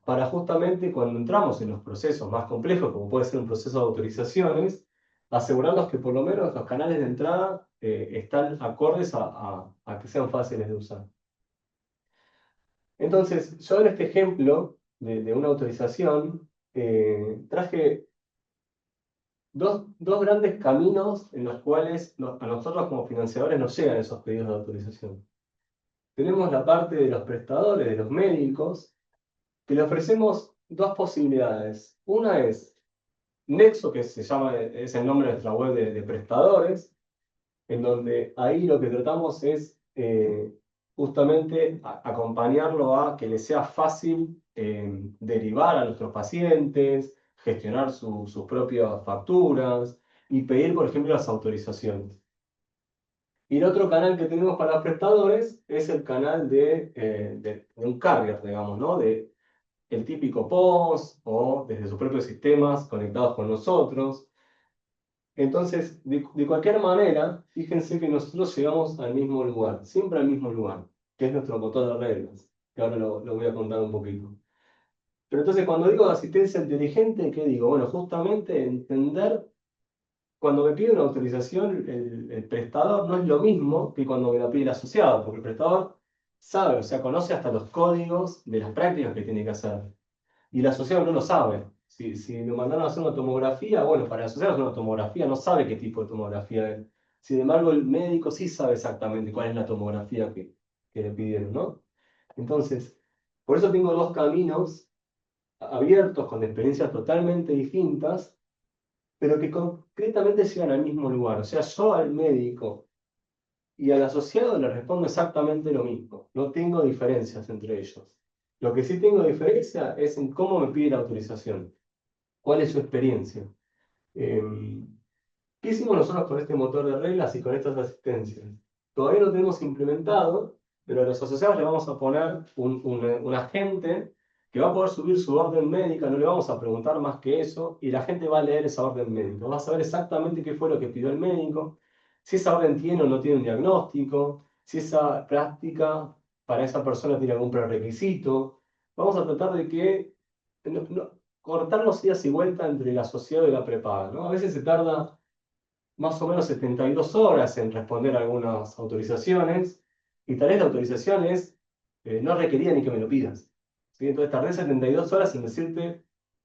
para justamente cuando entramos en los procesos más complejos, como puede ser un proceso de autorizaciones, asegurarnos que por lo menos los canales de entrada están acordes a que sean fáciles de usar. Entonces, yo en este ejemplo de una autorización, traje dos grandes caminos en los cuales a nosotros como financiadores nos llegan esos pedidos de autorización. Tenemos la parte de los prestadores, de los médicos, que le ofrecemos 2 posibilidades. Una es Nexo, que es el nombre de nuestra web de prestadores, en donde ahí lo que tratamos es justamente acompañarlo a que le sea fácil derivar a nuestros pacientes, gestionar sus propias facturas y pedir, por ejemplo, las autorizaciones. Y el otro canal que tenemos para los prestadores es el canal de un carrier, digamos, ¿no? El típico POS o desde sus propios sistemas conectados con nosotros. Entonces, de cualquier manera, fíjense que nosotros llegamos al mismo lugar, siempre al mismo lugar, que es nuestro motor de reglas, que ahora lo voy a contar un poquito. Pero entonces, cuando digo asistencia inteligente, ¿qué digo? Bueno, justamente entender, cuando me pide una autorización, el prestador no es lo mismo que cuando me la pide el asociado, porque el prestador sabe, o sea, conoce hasta los códigos de las prácticas que tiene que hacer. Y el asociado no lo sabe. O Si me mandaron a hacer una tomografía, bueno, para asociar una tomografía no sabe qué tipo de tomografía es. Sin embargo, el médico sí sabe exactamente cuál es la tomografía que le pidieron, ¿no? Entonces, por eso tengo dos caminos abiertos con experiencias totalmente distintas, pero que concretamente llegan al mismo lugar. O sea, yo al médico y al asociado le respondo exactamente lo mismo. No tengo diferencias entre ellos. Lo que sí tengo diferencia es en cómo me pide la autorización. ¿Cuál es su experiencia? ¿Qué hicimos nosotros con este motor de reglas y con estas asistencias? Todavía no tenemos implementado, pero a los asociados le vamos a poner un agente que va a poder subir su orden médica, no le vamos a preguntar más que eso, y la gente va a leer esa orden médica. Va a saber exactamente qué fue lo que pidió el médico, si esa orden tiene o no tiene un diagnóstico, si esa práctica para esa persona tiene algún prerequisito. Vamos a tratar de que cortar los días y vuelta entre el asociado y la prepaga, ¿no? A veces se tarda más o menos 72 horas en responder algunas autorizaciones, y tal vez la autorización es, no requería ni que me lo pidas. ¿Sí? Entonces tardé 72 horas en decirte,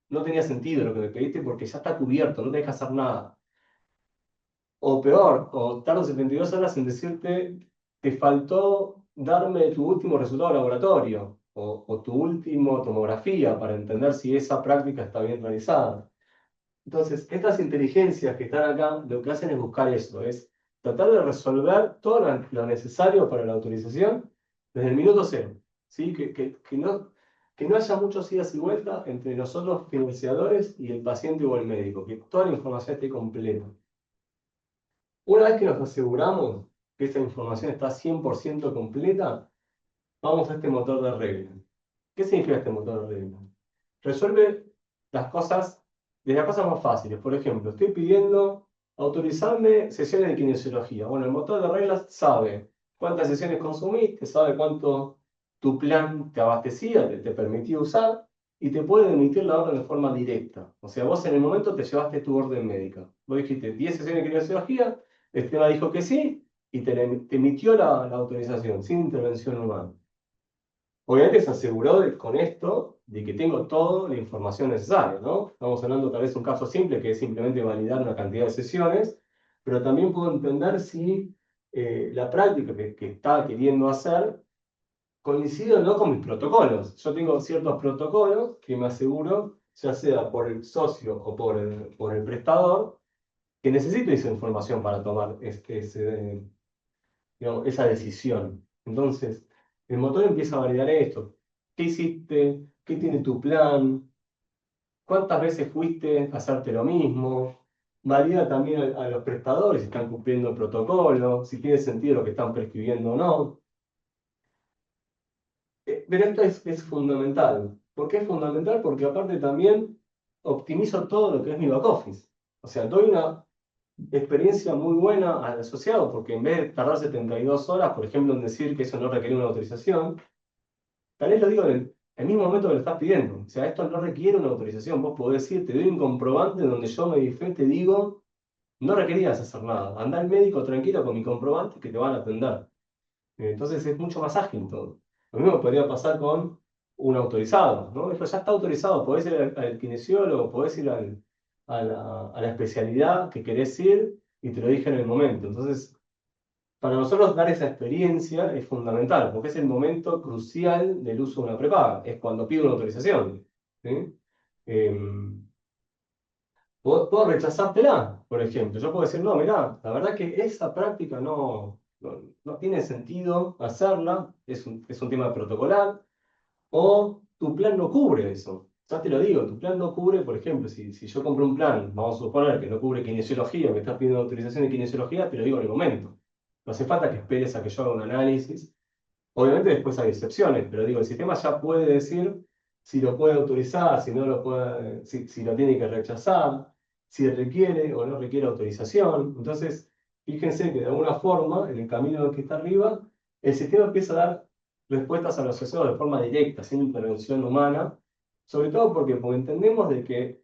no tenía sentido lo que me pediste porque ya está cubierto, no te deja hacer nada. O peor, o tardo 72 horas en decirte, te faltó darme tu último resultado de laboratorio, o tu última tomografía para entender si esa práctica está bien realizada. Entonces, estas inteligencias que están acá, lo que hacen es buscar eso, es tratar de resolver todo lo necesario para la autorización desde el minuto cero, ¿sí? Que no haya muchos idas y vueltas entre nosotros financiadores y el paciente o el médico, que toda la información esté completa. Una vez que nos aseguramos que esa información está 100% completa, vamos a este motor de reglas. ¿Qué significa este motor de reglas? Resuelve las cosas desde las cosas más fáciles. Por ejemplo, estoy pidiendo autorizarme sesiones de kinesiología. Bueno, el motor de reglas sabe cuántas sesiones consumiste, sabe cuánto tu plan te abastecía, te permitía usar, y te puede emitir la orden de forma directa. O sea, vos en el momento te llevaste tu orden médica. Vos dijiste 10 sesiones de kinesiología, el sistema dijo que sí, y te emitió la autorización sin intervención humana. Obviamente se aseguró con esto de que tengo toda la información necesaria, ¿no? Estamos hablando tal vez de un caso simple, que es simplemente validar una cantidad de sesiones, pero también puedo entender si la práctica que está queriendo hacer coincide o no con mis protocolos. Yo tengo ciertos protocolos que me aseguro, ya sea por el socio o por el prestador, que necesito esa información para tomar digamos, esa decisión. Entonces, el motor empieza a validar esto. ¿Qué hiciste? ¿Qué tiene tu plan? ¿Cuántas veces fuiste a hacerte lo mismo? Valida también a los prestadores si están cumpliendo el protocolo, si tiene sentido lo que están prescribiendo o no. Pero esto es fundamental. ¿Por qué es fundamental? Porque aparte también optimizo todo lo que es mi back office. O sea, doy una experiencia muy buena al asociado, porque en vez de tardar 72 horas, por ejemplo, en decir que eso no requería una autorización, tal vez lo digo en el mismo momento que lo estás pidiendo. O sea, esto no requiere una autorización. Vos podés decir, te doy un comprobante donde yo me di fe, te digo, no requerías hacer nada. Anda al médico tranquilo con mi comprobante que te van a atender. Entonces es mucho más ágil todo. Lo mismo podría pasar con un autorizado, ¿no? Esto ya está autorizado, podés ir al kinesiólogo, podés ir a la especialidad que querés ir, y te lo dije en el momento. Entonces, para nosotros dar esa experiencia es fundamental, porque es el momento crucial del uso de una prepaga, es cuando pido una autorización, ¿sí? Puedo rechazártela, por ejemplo. Yo puedo decir, no, mirá, la verdad que esa práctica no tiene sentido hacerla, es un tema protocolar, o tu plan no cubre eso. Ya te lo digo, tu plan no cubre, por ejemplo, si yo compro un plan, vamos a suponer que no cubre kinesiología, me estás pidiendo autorización de kinesiología, te lo digo en el momento. No hace falta que esperes a que yo haga un análisis. Obviamente después hay excepciones, pero digo, el sistema ya puede decir si lo puede autorizar, si no lo puede, si lo tiene que rechazar, si requiere o no requiere autorización. Entonces, fíjense que de alguna forma, en el camino que está arriba, el sistema empieza a dar respuestas a los asesores de forma directa, sin intervención humana, sobre todo porque entendemos de que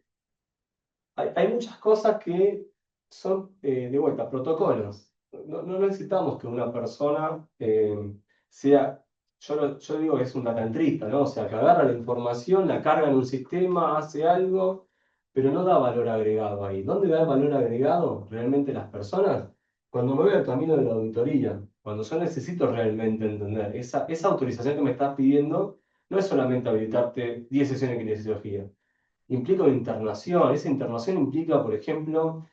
hay muchas cosas que son, de vuelta, protocolos. No necesitamos que una persona sea, yo digo que es un data entrista, ¿no? O sea, que agarra la información, la carga en un sistema, hace algo pero no da valor agregado ahí. ¿Dónde da valor agregado realmente las personas? Cuando me voy al camino de la auditoría, cuando yo necesito realmente entender, esa autorización que me estás pidiendo no es solamente habilitarte 10 sesiones de kinesiología, implica una internación. Esa internación implica, por ejemplo,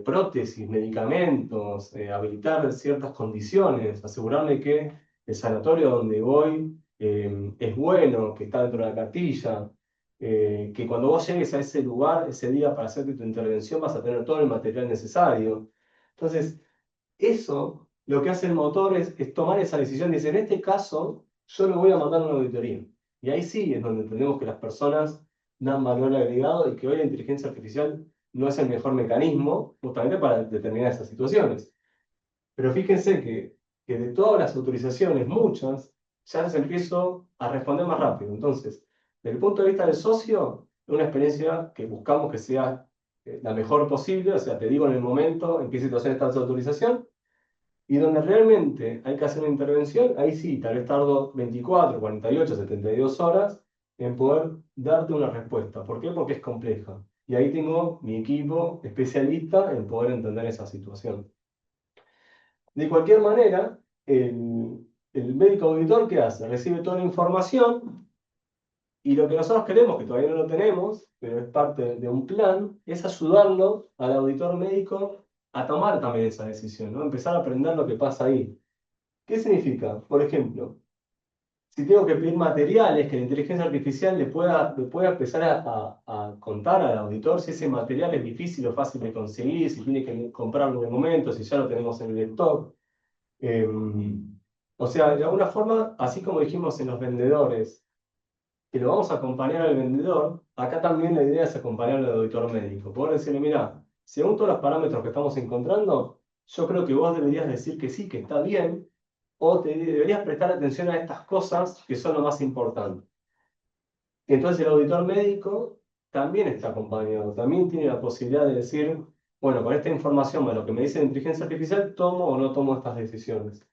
prótesis, medicamentos, habilitar ciertas condiciones, asegurarme que el sanatorio donde voy es bueno, que está dentro de la cartilla, que cuando vos llegues a ese lugar, ese día para hacerte tu intervención, vas a tener todo el material necesario. Entonces, eso, lo que hace el motor es tomar esa decisión. Dice, en este caso, yo lo voy a mandar a una auditoría. Y ahí sí es donde entendemos que las personas dan valor agregado y que hoy la inteligencia artificial no es el mejor mecanismo justamente para determinar esas situaciones. Pero fíjense que de todas las autorizaciones, muchas, ya les empiezo a responder más rápido. Entonces, desde el punto de vista del socio, es una experiencia que buscamos que sea la mejor posible, o sea, te digo en el momento en qué situación está esa autorización, y donde realmente hay que hacer una intervención, ahí sí, tal vez tardo 24, 48, 72 horas en poder darte una respuesta. ¿Por qué? Porque es compleja. Y ahí tengo mi equipo especialista en poder entender esa situación. De cualquier manera, el médico auditor, ¿qué hace? Recibe toda la información y lo que nosotros queremos, que todavía no lo tenemos, pero es parte de un plan, es ayudarlo al auditor médico a tomar también esa decisión, ¿no? Empezar a aprender lo que pasa ahí. ¿Qué significa? Por ejemplo, si tengo que pedir materiales que la inteligencia artificial le pueda empezar a contar al auditor si ese material es difícil o fácil de conseguir, si tiene que comprarlo de momento, si ya lo tenemos en el stock. O sea, de alguna forma, así como dijimos en los vendedores, que lo vamos a acompañar al vendedor, acá también la idea es acompañar al auditor médico. Poder decirle, mira, según todos los parámetros que estamos encontrando, yo creo que vos deberías decir que sí, que está bien, o te deberías prestar atención a estas cosas que son lo más importante. Entonces el auditor médico también está acompañado, también tiene la posibilidad de decir, bueno, con esta información, más lo que me dice la inteligencia artificial, tomo o no tomo estas decisiones.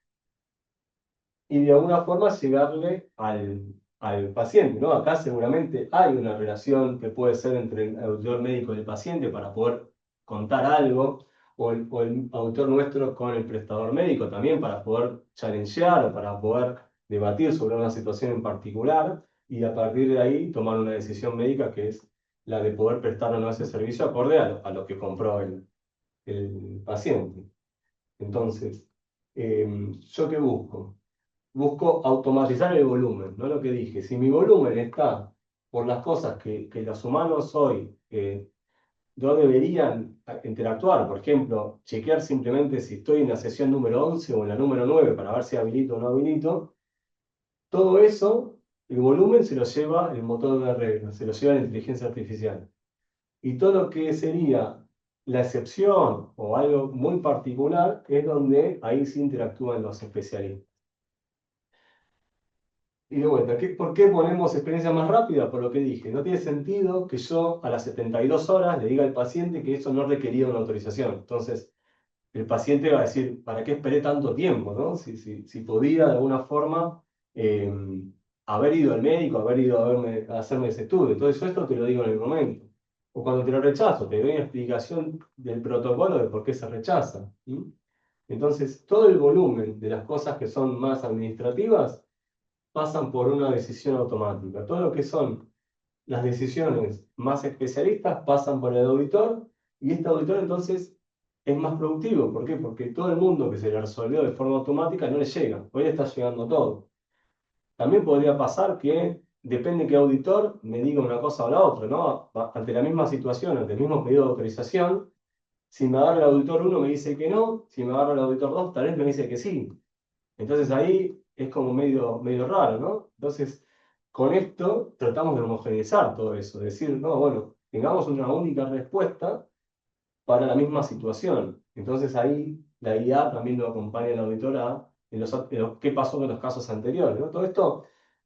Y de alguna forma llegarle al paciente, ¿no? Acá seguramente hay una relación que puede ser entre el auditor médico y el paciente para poder contar algo, o el auditor nuestro con el prestador médico también para poder challengear o para poder debatir sobre una situación en particular y a partir de ahí tomar una decisión médica que es la de poder prestar o no ese servicio acorde a lo que compró el paciente. Entonces, ¿yo qué busco? Busco automatizar el volumen, ¿no? Lo que dije, si mi volumen está por las cosas que los humanos hoy no deberían interactuar, por ejemplo, chequear simplemente si estoy en la sesión número 11 o en la número 9 para ver si habilito o no habilito, todo eso, el volumen se lo lleva el motor de reglas, se lo lleva la inteligencia artificial. Y todo lo que sería la excepción o algo muy particular es donde ahí sí interactúan los especialistas. Y de vuelta, ¿por qué ponemos experiencia más rápida? Por lo que dije, no tiene sentido que yo a las 72 horas le diga al paciente que eso no requería una autorización. Entonces, el paciente va a decir, ¿para qué esperé tanto tiempo? ¿No? Si podía de alguna forma eh, haber ido al médico, haber ido a hacerme ese estudio. Entonces, yo esto te lo digo en el momento. O cuando te lo rechazo, te doy una explicación del protocolo de por qué se rechaza. ¿Sí? Entonces, todo el volumen de las cosas que son más administrativas pasan por una decisión automática. Todo lo que son las decisiones más especialistas pasan por el auditor y este auditor entonces es más productivo. ¿Por qué? Porque todo el mundo que se le resolvió de forma automática no le llega. Hoy le está llegando todo. También podría pasar que depende qué auditor me diga una cosa o la otra, ¿no? Ante la misma situación, ante el mismo pedido de autorización, si me agarra el auditor 1 me dice que no, si me agarra el auditor 2 tal vez me dice que sí. Entonces ahí es como medio raro, ¿no? Entonces, con esto tratamos de homogeneizar todo eso, decir, no, bueno, tengamos una única respuesta para la misma situación. Entonces ahí la IA también lo acompaña al auditor qué pasó en los casos anteriores, ¿no? Todo esto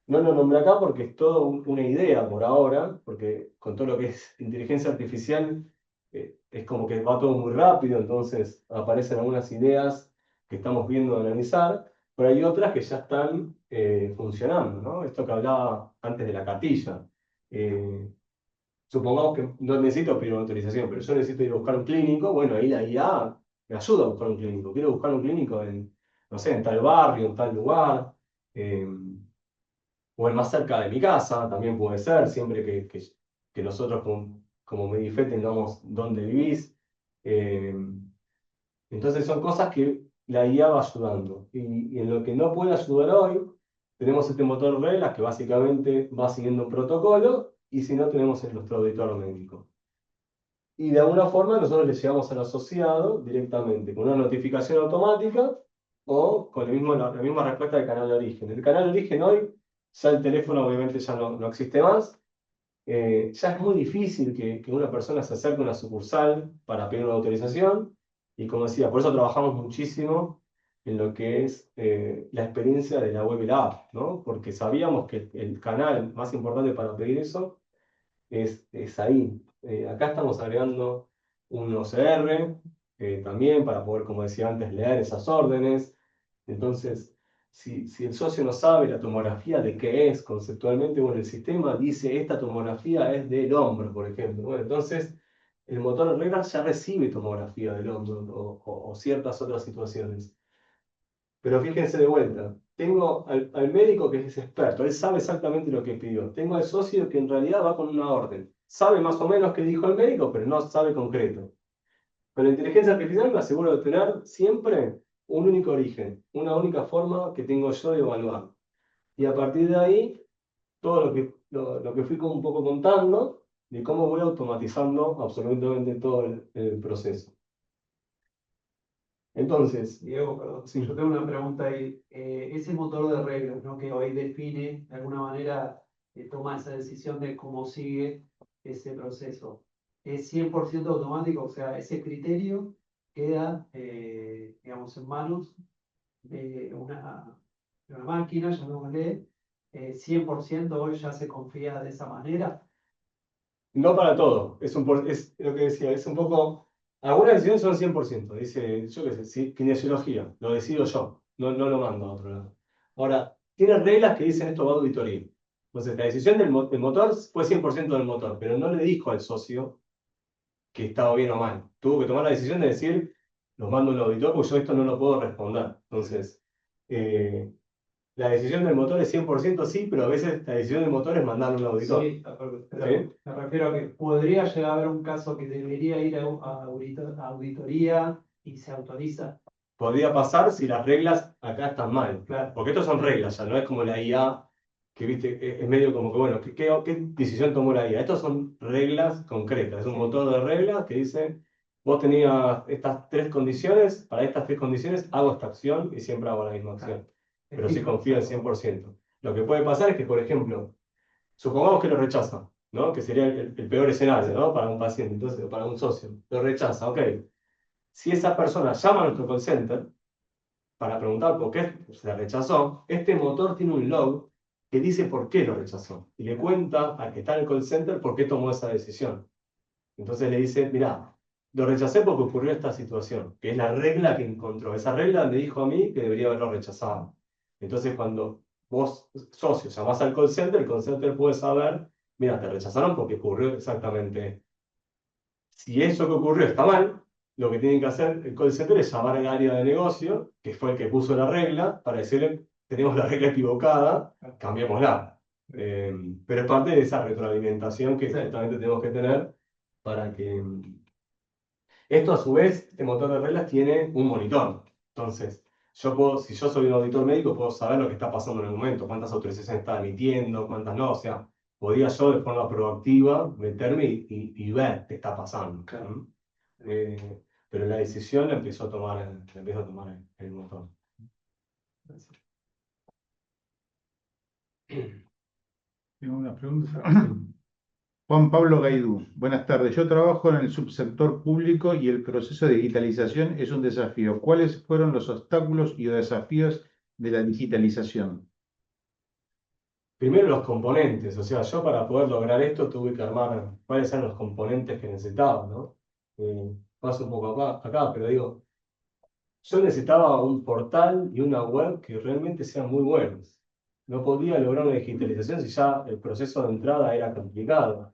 no lo nombré acá porque es todo una idea por ahora, porque con todo lo que es inteligencia artificial es como que va todo muy rápido, entonces aparecen algunas ideas que estamos viendo analizar, pero hay otras que ya están funcionando, ¿no? Esto que hablaba antes de la cartilla. supongamos que no necesito pedir una autorización, pero yo necesito ir a buscar un clínico, bueno, ahí la IA me ayuda a buscar un clínico. Quiero buscar un clínico en, no sé, en tal barrio, en tal lugar, o el más cerca de mi casa, también puede ser, siempre que nosotros como Medife tengamos dónde vivís. Eh, entonces son cosas que la IA va ayudando. Y en lo que no puede ayudar hoy, tenemos este motor de reglas que básicamente va siguiendo un protocolo, y si no, tenemos nuestro auditor médico. Y de alguna forma nosotros le llegamos al asociado directamente, con una notificación automática o con la misma respuesta del canal de origen. El canal de origen hoy, ya el teléfono obviamente ya no existe más. Ya es muy difícil que una persona se acerque a una sucursal para pedir una autorización. Y como decía, por eso trabajamos muchísimo en lo que es la experiencia de la web y la app, ¿no? Porque sabíamos que el canal más importante para pedir eso es ahí. Acá estamos agregando un OCR también para poder, como decía antes, leer esas órdenes. Entonces, si el socio no sabe la tomografía de qué es conceptualmente, bueno, el sistema dice esta tomografía es del hombro, por ejemplo. Bueno, entonces el motor de reglas ya recibe tomografía del hombro o ciertas otras situaciones. Pero fíjense de vuelta, tengo al médico que es experto, él sabe exactamente lo que pidió. Tengo al socio que en realidad va con una orden. Sabe más o menos qué dijo el médico, pero no sabe concreto. Con la inteligencia artificial me aseguro de tener siempre un único origen, una única forma que tengo yo de evaluar. Y a partir de ahí, todo lo que fui como un poco contando, de cómo voy automatizando absolutamente todo el proceso. Entonces, Diego, perdón, sí. yo tengo una pregunta ahí. Ese motor de reglas, ¿no? Que hoy define, de alguna manera, toma esa decisión de cómo sigue ese proceso. ¿Es 100% automático? O sea, ese criterio queda, digamos, en manos de una máquina, llamémosle, 100% hoy ya se confía de esa manera. No para todo, es lo que decía, es un poco, algunas decisiones son 100%, dice, yo qué sé, kinesiología, lo decido yo, no lo mando a otro lado. Ahora, tiene reglas que dicen esto va a auditoría. Entonces, la decisión del motor fue 100% del motor, pero no le dijo al socio que estaba bien o mal. Tuvo que tomar la decisión de decir, lo mando a un auditor porque yo esto no lo puedo responder. Entonces, la decisión del motor es 100% sí, pero a veces la decisión del motor es mandarlo a un auditor. Sí, pero ¿Sí? me refiero a que podría llegar a haber un caso que debería ir a auditoría y se autoriza. Podría pasar si las reglas acá están mal. Claro. Porque estos son reglas, ya no es como la IA, que viste, es medio como que, bueno, ¿qué decisión tomó la IA? Estos son reglas concretas, es un motor de reglas que dice, vos tenías estas 3 condiciones, para estas 3 condiciones hago esta acción y siempre hago la misma acción. Pero sí confío al 100%. Lo que puede pasar es que, por ejemplo, supongamos que lo rechaza, ¿no? Que sería el peor escenario, ¿no? Para un paciente, entonces, para un socio. Lo rechaza, ok. Si esa persona llama a nuestro call center para preguntar por qué se rechazó, este motor tiene un log que dice por qué lo rechazó. Y le cuenta al que está en el call center por qué tomó esa decisión. Entonces le dice, mirá, lo rechacé porque ocurrió esta situación, que es la regla que encontró. Esa regla me dijo a mí que debería haberlo rechazado. Entonces cuando vos, socio, llamás al el call center puede saber, mira, te rechazaron porque ocurrió exactamente. Si eso que ocurrió está mal, lo que tienen que hacer el call center es llamar al área de negocio, que fue el que puso la regla, para decirle, tenemos la regla equivocada, cambiémosla. Pero es parte de esa retroalimentación que justamente tenemos que tener para que... Esto a su vez, este motor de reglas tiene un monitor. Entonces, si yo soy un auditor médico, puedo saber lo que está pasando en el momento, cuántas autorizaciones está emitiendo, cuántas no. O sea, podría yo de forma proactiva meterme y ver qué está pasando. Claro. Pero la decisión la empezó a tomar el motor. Tengo una pregunta. Juan Pablo Gaidú, buenas tardes. Yo trabajo en el subsector público y el proceso de digitalización es un desafío. ¿Cuáles fueron los obstáculos y desafíos de la digitalización? Primero los componentes, o sea, yo para poder lograr esto tuve que armar cuáles eran los componentes que necesitaba, ¿no? Paso un poco acá, pero digo, yo necesitaba un portal y una web que realmente sean muy buenos. No podía lograr una digitalización si ya el proceso de entrada era complicado.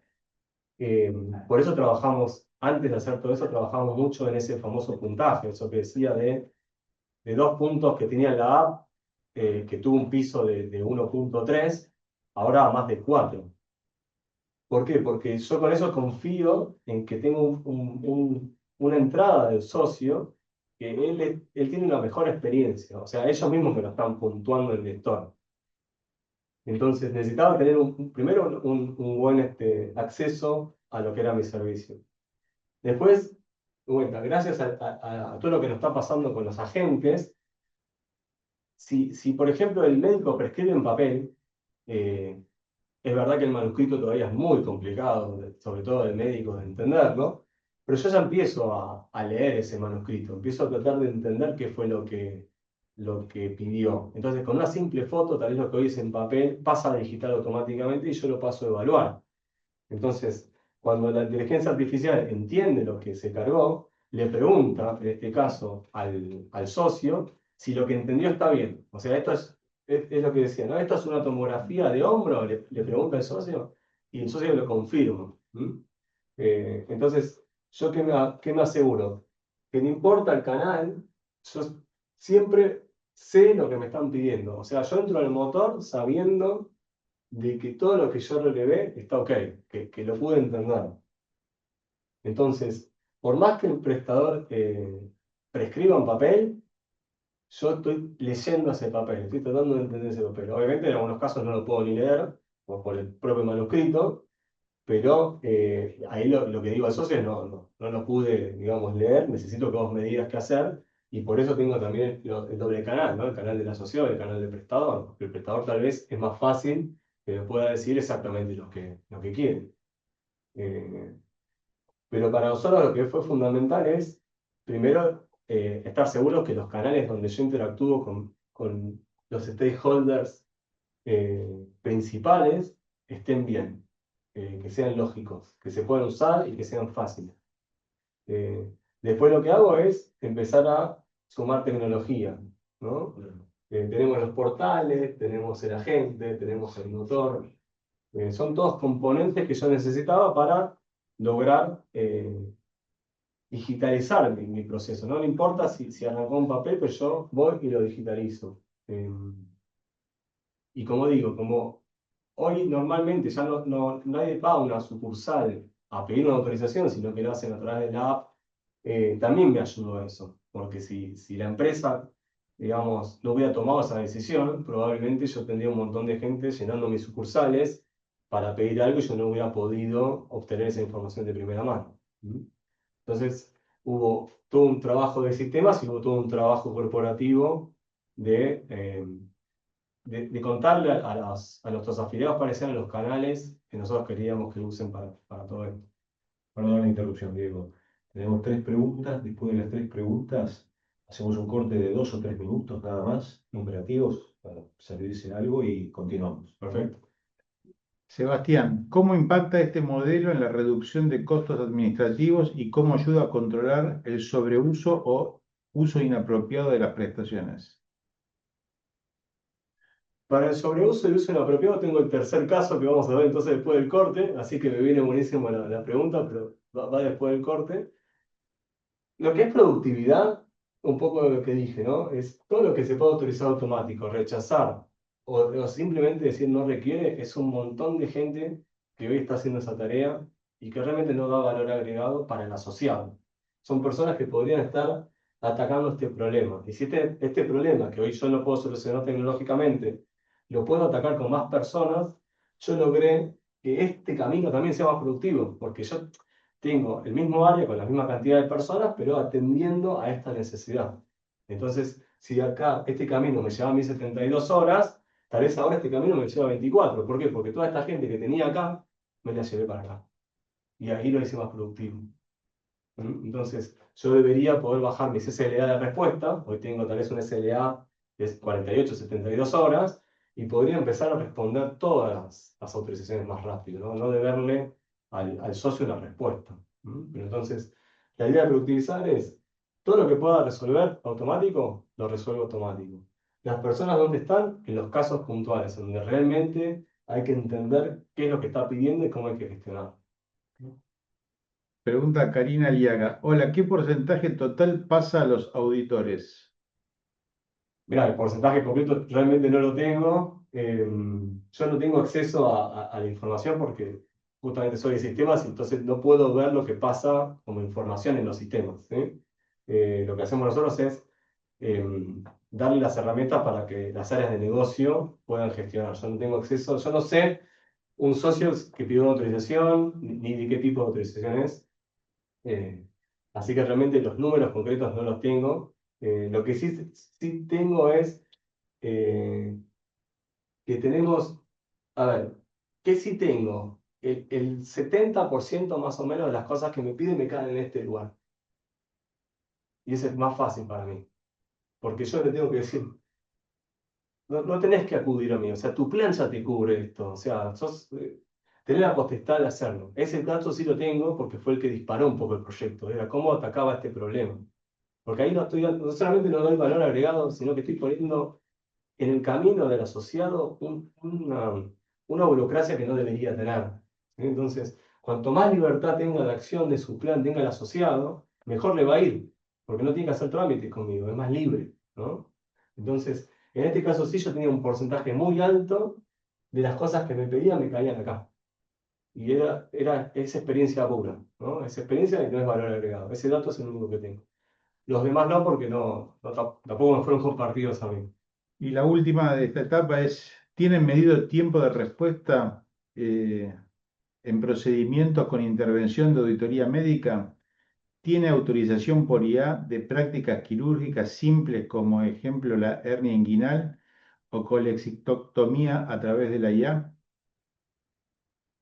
Por eso trabajamos, antes de hacer todo eso, trabajamos mucho en ese famoso puntaje, eso que decía de 2 puntos que tenía la app, que tuvo un piso de 1.3, ahora más de 4. ¿Por qué? Porque yo con eso confío en que tengo una entrada del socio, que él tiene una mejor experiencia. O sea, ellos mismos me lo están puntuando el lector. Entonces necesitaba tener primero un buen acceso a lo que era mi servicio. Después, bueno, gracias a todo lo que nos está pasando con los agentes, si por ejemplo el médico prescribe en papel, es verdad que el manuscrito todavía es muy complicado, sobre todo el médico, de entenderlo, pero yo ya empiezo a leer ese manuscrito, empiezo a tratar de entender qué fue lo que pidió. Entonces, con una simple foto, tal vez lo que hoy es en papel, pasa a digital automáticamente y yo lo paso a evaluar. Entonces, cuando la inteligencia artificial entiende lo que se cargó, le pregunta, en este caso, al socio, si lo que entendió está bien. O sea, esto es lo que decía, ¿no? Esto es una tomografía de hombro, le pregunta al socio, y el socio lo confirma. Entonces, ¿yo qué me aseguro? Que no importa el canal, yo siempre sé lo que me están pidiendo. O sea, yo entro al motor sabiendo de que todo lo que yo relevé está ok, que lo pude entender. Entonces, por más que el prestador prescriba en papel, yo estoy leyendo ese papel, estoy tratando de entender ese papel. Obviamente en algunos casos no lo puedo ni leer, por el propio manuscrito, pero ahí lo que digo al socio es no lo pude, digamos, leer, necesito que vos me digas qué hacer, y por eso tengo también el doble canal, ¿no? El canal del asociado y el canal del prestador, porque el prestador tal vez es más fácil que me pueda decir exactamente lo que quiere. Pero para nosotros lo que fue fundamental es, primero, estar seguros que los canales donde yo interactúo con los stakeholders principales estén bien, que sean lógicos, que se puedan usar y que sean fáciles. Después lo que hago es empezar a sumar tecnología, ¿no? Tenemos los portales, tenemos el agente, tenemos el motor. Son todos componentes que yo necesitaba para lograr digitalizar mi proceso. No me importa si arrancó un papel, pero yo voy y lo digitalizo. Y como digo, como hoy normalmente ya nadie va a una sucursal a pedir una autorización, sino que lo hacen a través de la app, también me ayudó a eso. Porque si la empresa, digamos, no hubiera tomado esa decisión, probablemente yo tendría un montón de gente llenando mis sucursales para pedir algo y yo no hubiera podido obtener esa información de primera mano. Entonces, hubo todo un trabajo de sistemas y hubo todo un trabajo corporativo de contarle a nuestros afiliados cuáles eran los canales que nosotros queríamos que usen para todo esto. Perdón la interrupción, Diego. Tenemos 3 preguntas. Después de las 3 preguntas, hacemos un corte de 2 o 3 minutos nada más, operativos, para servirse algo y continuamos. Perfecto. Sebastián, ¿cómo impacta este modelo en la reducción de costos administrativos y cómo ayuda a controlar el sobreuso o uso inapropiado de las prestaciones? Para el sobreuso y uso inapropiado tengo el tercer caso que vamos a ver entonces después del corte, así que me viene buenísimo la pregunta, pero va después del corte. Lo que es productividad, un poco de lo que dije, ¿no? Es todo lo que se puede autorizar automático, rechazar o simplemente decir no requiere, es un montón de gente que hoy está haciendo esa tarea y que realmente no da valor agregado para el asociado. Son personas que podrían estar atacando este problema. Y si este problema, que hoy yo no puedo solucionar tecnológicamente, lo puedo atacar con más personas, yo logré que este camino también sea más productivo, porque yo tengo el mismo área con la misma cantidad de personas, pero atendiendo a esta necesidad. Entonces, si acá este camino me lleva a mí 72 horas, tal vez ahora este camino me lleva 24. ¿Por qué? Porque toda esta gente que tenía acá, me la llevé para acá. Y ahí lo hice más productivo. Entonces, yo debería poder bajar mis SLA de respuesta. Hoy tengo tal vez un SLA de 48, 72 horas, y podría empezar a responder todas las autorizaciones más rápido, no deberle al socio una respuesta. Pero entonces, la idea de productivizar es todo lo que pueda resolver automático, lo resuelvo automático. Las personas, ¿dónde están? En los casos puntuales, donde realmente hay que entender qué es lo que está pidiendo y cómo hay que gestionar. Pregunta Karina Liaga. Hola, ¿qué porcentaje total pasa a los auditores? Mira, el porcentaje concreto realmente no lo tengo. Yo no tengo acceso a la información porque justamente soy de sistemas y entonces no puedo ver lo que pasa como información en los sistemas, ¿sí? Lo que hacemos nosotros es darle las herramientas para que las áreas de negocio puedan gestionar. Yo no tengo acceso, yo no sé un socio que pidió una autorización ni de qué tipo de autorización es. Eh, Así que realmente los números concretos no los tengo. Lo que sí tengo es que tenemos, a ver, ¿qué sí tengo? El 70% más o menos de las cosas que me piden me caen en este lugar. Y eso es más fácil para mí. Porque yo le tengo que decir, no tenés que acudir a mí, o sea, tu plan ya te cubre esto, o sea, tenés la potestad de hacerlo. Ese dato sí lo tengo porque fue el que disparó un poco el proyecto, era cómo atacaba este problema. Porque ahí no solamente no doy valor agregado, sino que estoy poniendo en el camino del asociado una burocracia que no debería tener. ¿Sí? Entonces, cuanto más libertad tenga de acción de su plan, tenga el asociado, mejor le va a ir, porque no tiene que hacer trámites conmigo, es más libre, ¿no? Entonces, en este caso sí yo tenía un porcentaje muy alto de las cosas que me pedían me caían acá. Y era esa experiencia pura, ¿no? Esa experiencia que no es valor agregado. Ese dato es el único que tengo. Los demás no, porque tampoco me fueron compartidos a mí. Y la última de esta etapa es, ¿tienen medido tiempo de respuesta en procedimientos con intervención de auditoría médica? ¿Tiene autorización por IA de prácticas quirúrgicas simples como ejemplo la hernia inguinal o colexictomía a través de la IA?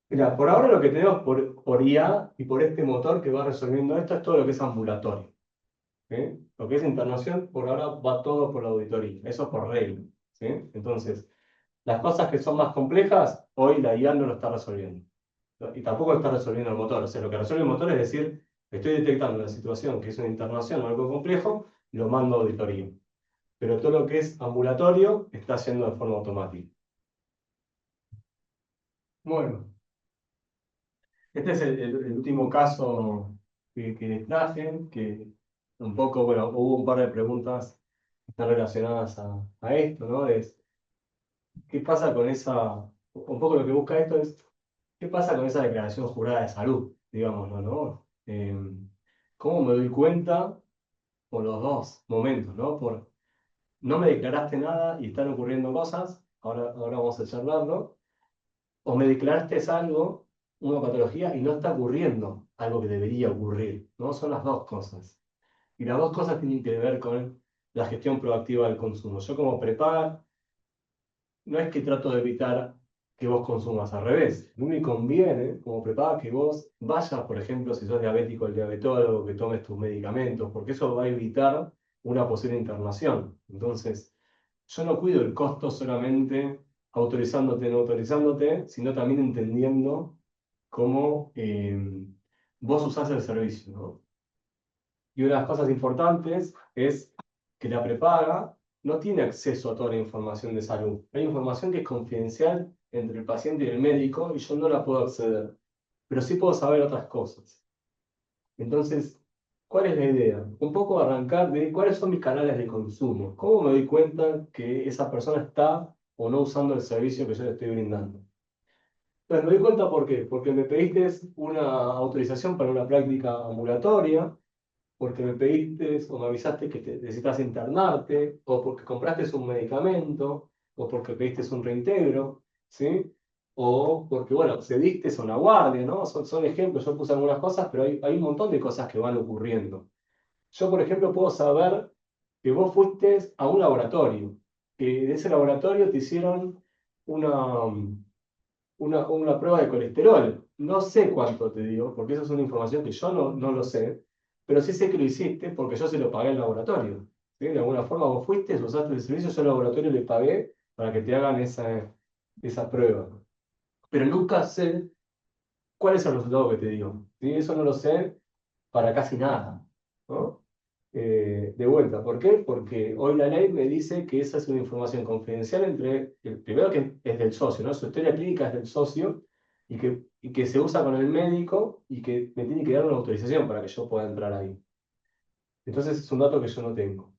Mira, por ahora lo que tenemos por IA y por este motor que va resolviendo esto es todo lo que es ambulatorio. ¿Sí? Lo que es internación, por ahora va todo por la auditoría, eso por regla. ¿Sí? Entonces, las cosas que son más complejas, hoy la IA no lo está resolviendo. Y tampoco lo está resolviendo el motor. O sea, lo que resuelve el motor es decir, estoy detectando la situación que es una internación o algo complejo, lo mando a auditoría. Pero todo lo que es ambulatorio está haciendo de forma automática. Bueno, este es el último caso que les traje, que un poco, bueno, hubo un par de preguntas que están relacionadas a esto, ¿no? Es, ¿qué pasa con esa, un poco lo que busca esto es, ¿qué pasa con esa declaración jurada de salud, digámoslo, ¿no? ¿Cómo me doy cuenta por los dos momentos, ¿no? Por no me declaraste nada y están ocurriendo cosas, ahora vamos a charlarlo, o me declaraste algo, una patología, y no está ocurriendo algo que debería ocurrir, ¿no? Son las dos cosas. Y las dos cosas tienen que ver con la gestión proactiva del consumo. Yo como prepaga, no es que trato de evitar que vos consumas, al revés. A mí me conviene, como prepaga, que vos vayas, por ejemplo, si sos diabético, al diabetólogo, que tomes tus medicamentos, porque eso va a evitar una posible internación. Entonces, yo no cuido el costo solamente autorizándote, no autorizándote, sino también entendiendo cómo vos usás el servicio, ¿no? Y una de las cosas importantes es que la prepaga no tiene acceso a toda la información de salud. Hay información que es confidencial entre el paciente y el médico y yo no la puedo acceder, pero sí puedo saber otras cosas. Entonces, ¿cuál es la idea? Un poco arrancar de cuáles son mis canales de consumo. ¿Cómo me doy cuenta que esa persona está o no usando el servicio que yo le estoy brindando? Entonces, me doy cuenta ¿por qué? Porque me pediste una autorización para una práctica ambulatoria, porque me pediste o me avisaste que necesitas internarte, o porque compraste un medicamento, o porque pediste un reintegro, ¿sí? O porque, bueno, cediste a una guardia, ¿no? Son ejemplos, yo puse algunas cosas, pero hay un montón de cosas que van ocurriendo. Yo, por ejemplo, puedo saber que vos fuiste a un laboratorio, que de ese laboratorio te hicieron una, una prueba de colesterol. No sé cuánto te digo, porque esa es una información que yo no lo sé, pero sí sé que lo hiciste porque yo se lo pagué al laboratorio. ¿Sí? De alguna forma vos fuiste, usaste el servicio, yo al laboratorio le pagué para que te hagan esa prueba. Pero nunca sé cuál es el resultado que te digo. ¿Sí? Eso no lo sé para casi nada, ¿no? De vuelta, ¿por qué? Porque hoy la ley me dice que esa es una información confidencial entre, el primero que es del socio, ¿no? Su historia clínica es del socio, y que se usa con el médico y que me tiene que dar una autorización para que yo pueda entrar ahí. Entonces es un dato que yo no tengo.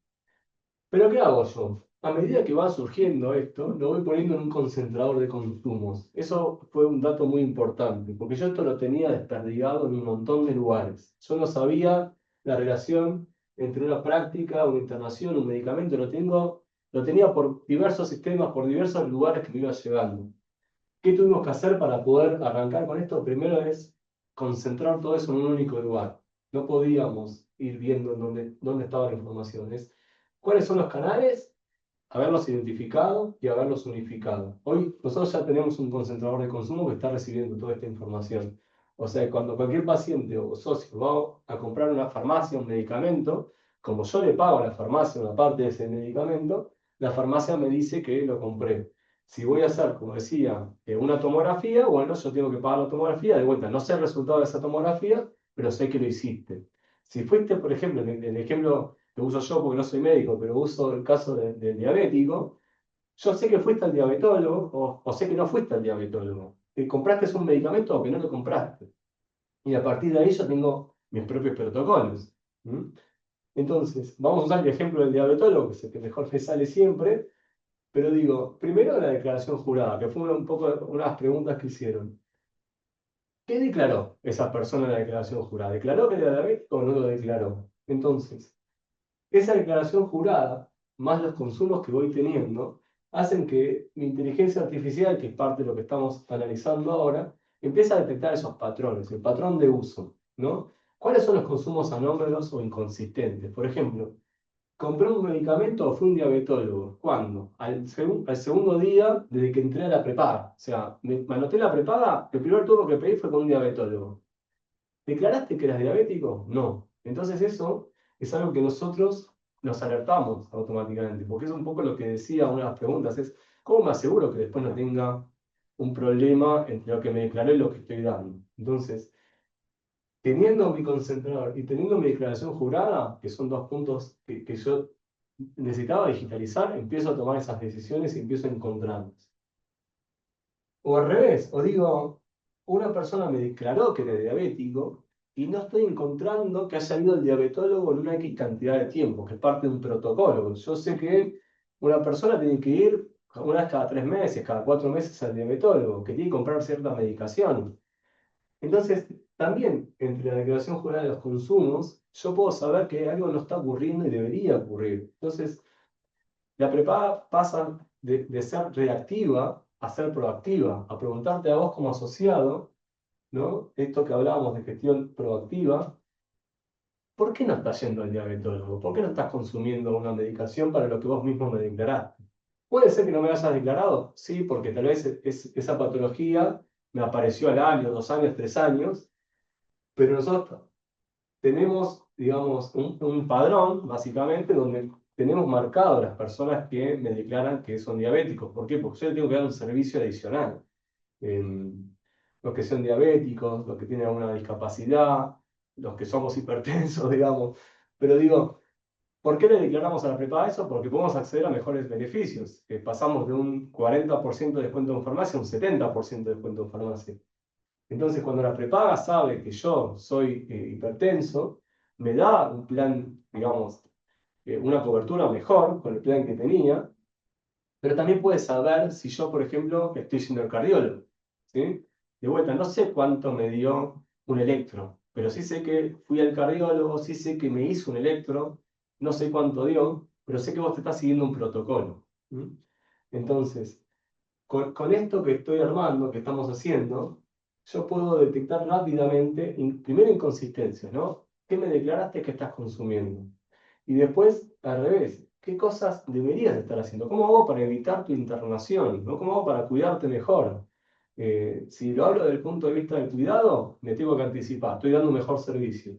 Pero ¿qué hago yo? A medida que va surgiendo esto, lo voy poniendo en un concentrador de consumos. Eso fue un dato muy importante, porque yo esto lo tenía desperdigado en un montón de lugares. Yo no sabía la relación entre una práctica, una internación, un medicamento, lo tenía por diversos sistemas, por diversos lugares que me iba llegando. ¿Qué tuvimos que hacer para poder arrancar con esto? Primero es concentrar todo eso en un único lugar. No podíamos ir viendo dónde estaba la información. ¿Cuáles son los canales? Haberlos identificado y haberlos unificado. Hoy nosotros ya tenemos un concentrador de consumo que está recibiendo toda esta información. O sea, cuando cualquier paciente o socio va a comprar una farmacia, un medicamento, como yo le pago a la farmacia una parte de ese medicamento, la farmacia me dice que lo compré. Si voy a hacer, como decía, una tomografía, bueno, yo tengo que pagar la tomografía, de vuelta, no sé el resultado de esa tomografía, pero sé que lo hiciste. Si fuiste, por ejemplo, en el ejemplo que uso yo porque no soy médico, pero uso el caso del diabético, yo sé que fuiste al diabetólogo o sé que no fuiste al diabetólogo. Que compraste un medicamento o que no lo compraste. Y a partir de ahí yo tengo mis propios protocolos. ¿Mm? Entonces, vamos a usar el ejemplo del diabetólogo, que es el que mejor me sale siempre, pero digo, primero la declaración jurada, que fue un poco unas preguntas que hicieron. ¿Qué declaró esa persona en la declaración jurada? ¿Declaró que era diabético o no lo declaró? Entonces, esa declaración jurada, más los consumos que voy teniendo, hacen que mi inteligencia artificial, que es parte de lo que estamos analizando ahora, empiece a detectar esos patrones, el patrón de uso, ¿no? ¿Cuáles son los consumos anómalos o inconsistentes? Por ejemplo, compré un medicamento o fui un diabetólogo. ¿Cuándo? Al segundo día desde que entré a la prepaga. O sea, me anoté la prepaga, el primer turno que pedí fue con un diabetólogo. ¿Declaraste que eras diabético? No. Entonces eso es algo que nosotros nos alertamos automáticamente, porque es un poco lo que decía una de las preguntas, es ¿cómo me aseguro que después no tenga un problema entre lo que me declaré y lo que estoy dando? Entonces, teniendo mi concentrador y teniendo mi declaración jurada, que son dos puntos que yo necesitaba digitalizar, empiezo a tomar esas decisiones y empiezo a encontrarlas. O al revés, o digo, una persona me declaró que era diabético y no estoy encontrando que haya ido al diabetólogo en una X cantidad de tiempo, que es parte de un protocolo. Yo sé que una persona tiene que ir una vez cada 3 meses, cada 4 meses al diabetólogo, que tiene que comprar cierta medicación. Entonces, también entre la declaración jurada de los consumos, yo puedo saber que algo no está ocurriendo y debería ocurrir. Entonces, la prepaga pasa de ser reactiva a ser proactiva, a preguntarte a vos como asociado, ¿no? Esto que hablábamos de gestión proactiva, ¿por qué no estás yendo al diabetólogo? ¿Por qué no estás consumiendo una medicación para lo que vos mismo me declaraste? Puede ser que no me hayas declarado, sí, porque tal vez esa patología me apareció al año, 2 años, 3 años, pero nosotros tenemos, digamos, un padrón, básicamente, donde tenemos marcado a las personas que me declaran que son diabéticos. ¿Por qué? Porque yo le tengo que dar un servicio adicional. Los que son diabéticos, los que tienen alguna discapacidad, los que somos hipertensos, digamos. Pero digo, ¿por qué le declaramos a la prepaga eso? Porque podemos acceder a mejores beneficios. Pasamos de un 40% de descuento en farmacia a un 70% de descuento en farmacia. Entonces, cuando la prepaga sabe que yo soy hipertenso, me da un plan, digamos, una cobertura mejor con el plan que tenía, pero también puede saber si yo, por ejemplo, estoy siendo el cardiólogo. ¿Sí? De vuelta, no sé cuánto me dio un electro, pero sí sé que fui al cardiólogo, sí sé que me hizo un electro, no sé cuánto dio, pero sé que vos te estás siguiendo un protocolo. ¿Mm? Entonces, con esto que estoy armando, que estamos haciendo, yo puedo detectar rápidamente, primero inconsistencias, ¿no? ¿Qué me declaraste que estás consumiendo? Y después, al revés, ¿qué cosas deberías estar haciendo? ¿Cómo hago para evitar tu internación? ¿No? ¿Cómo hago para cuidarte mejor? Si lo hablo desde el punto de vista del cuidado, me tengo que anticipar, estoy dando un mejor servicio.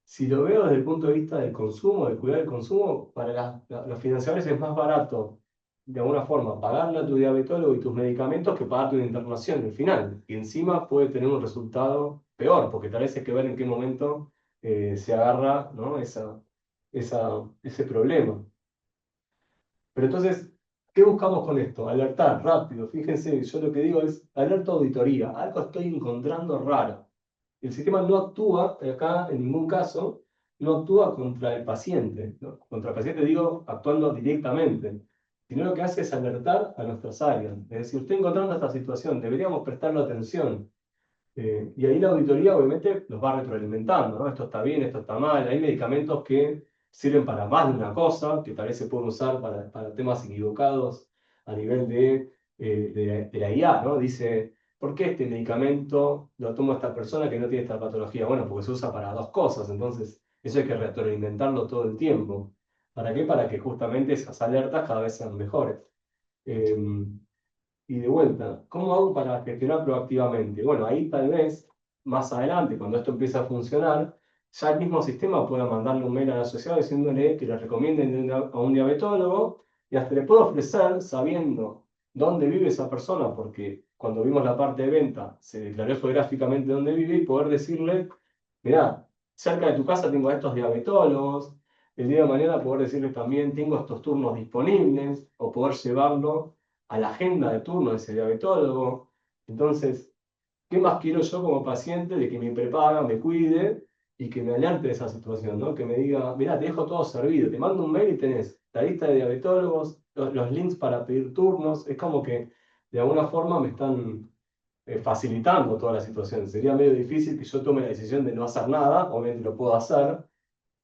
Si lo veo desde el punto de vista del consumo, del cuidar el consumo, para los financiadores es más barato, de alguna forma, pagarle a tu diabetólogo y tus medicamentos que pagarte una internación al final. Y encima puede tener un resultado peor, porque tal vez hay que ver en qué momento se agarra, ¿no? ese problema. Pero entonces, ¿Qué buscamos con esto? Alertar rápido. Fíjense, yo lo que digo es alerta auditoría. Algo estoy encontrando raro. El sistema no actúa, acá en ningún caso, no actúa contra el paciente, ¿no? Contra el paciente digo actuando directamente, sino lo que hace es alertar a nuestras áreas. Es decir, estoy encontrando esta situación, deberíamos prestarle atención. Y ahí la auditoría obviamente nos va retroalimentando, ¿no? Esto está bien, esto está mal. Hay medicamentos que sirven para más de una cosa, que tal vez se pueden usar para temas equivocados a nivel de la IA, ¿no? Dice, ¿por qué este medicamento lo toma esta persona que no tiene esta patología? Bueno, porque se usa para dos cosas, entonces eso hay que retroalimentarlo todo el tiempo. ¿Para qué? Para que justamente esas alertas cada vez sean mejores. Y de vuelta, ¿cómo hago para gestionar proactivamente? Bueno, ahí tal vez, más adelante, cuando esto empiece a funcionar, ya el mismo sistema pueda mandarle un mail al asociado diciéndole que le recomienden a un diabetólogo y hasta le puedo ofrecer, sabiendo dónde vive esa persona, porque cuando vimos la parte de venta se declaró geográficamente dónde vive y poder decirle, mirá, cerca de tu casa tengo a estos diabetólogos, el día de mañana poder decirle también tengo estos turnos disponibles o poder llevarlo a la agenda de turno de ese diabetólogo. Entonces, ¿qué más quiero yo como paciente de que mi prepaga me cuide y que me alerte de esa situación, ¿no? Que me diga, mira, te dejo todo servido, te mando un mail y tenés la lista de diabetólogos, los links para pedir turnos, es como que de alguna forma me están facilitando toda la situación. Sería medio difícil que yo tome la decisión de no hacer nada, obviamente lo puedo hacer,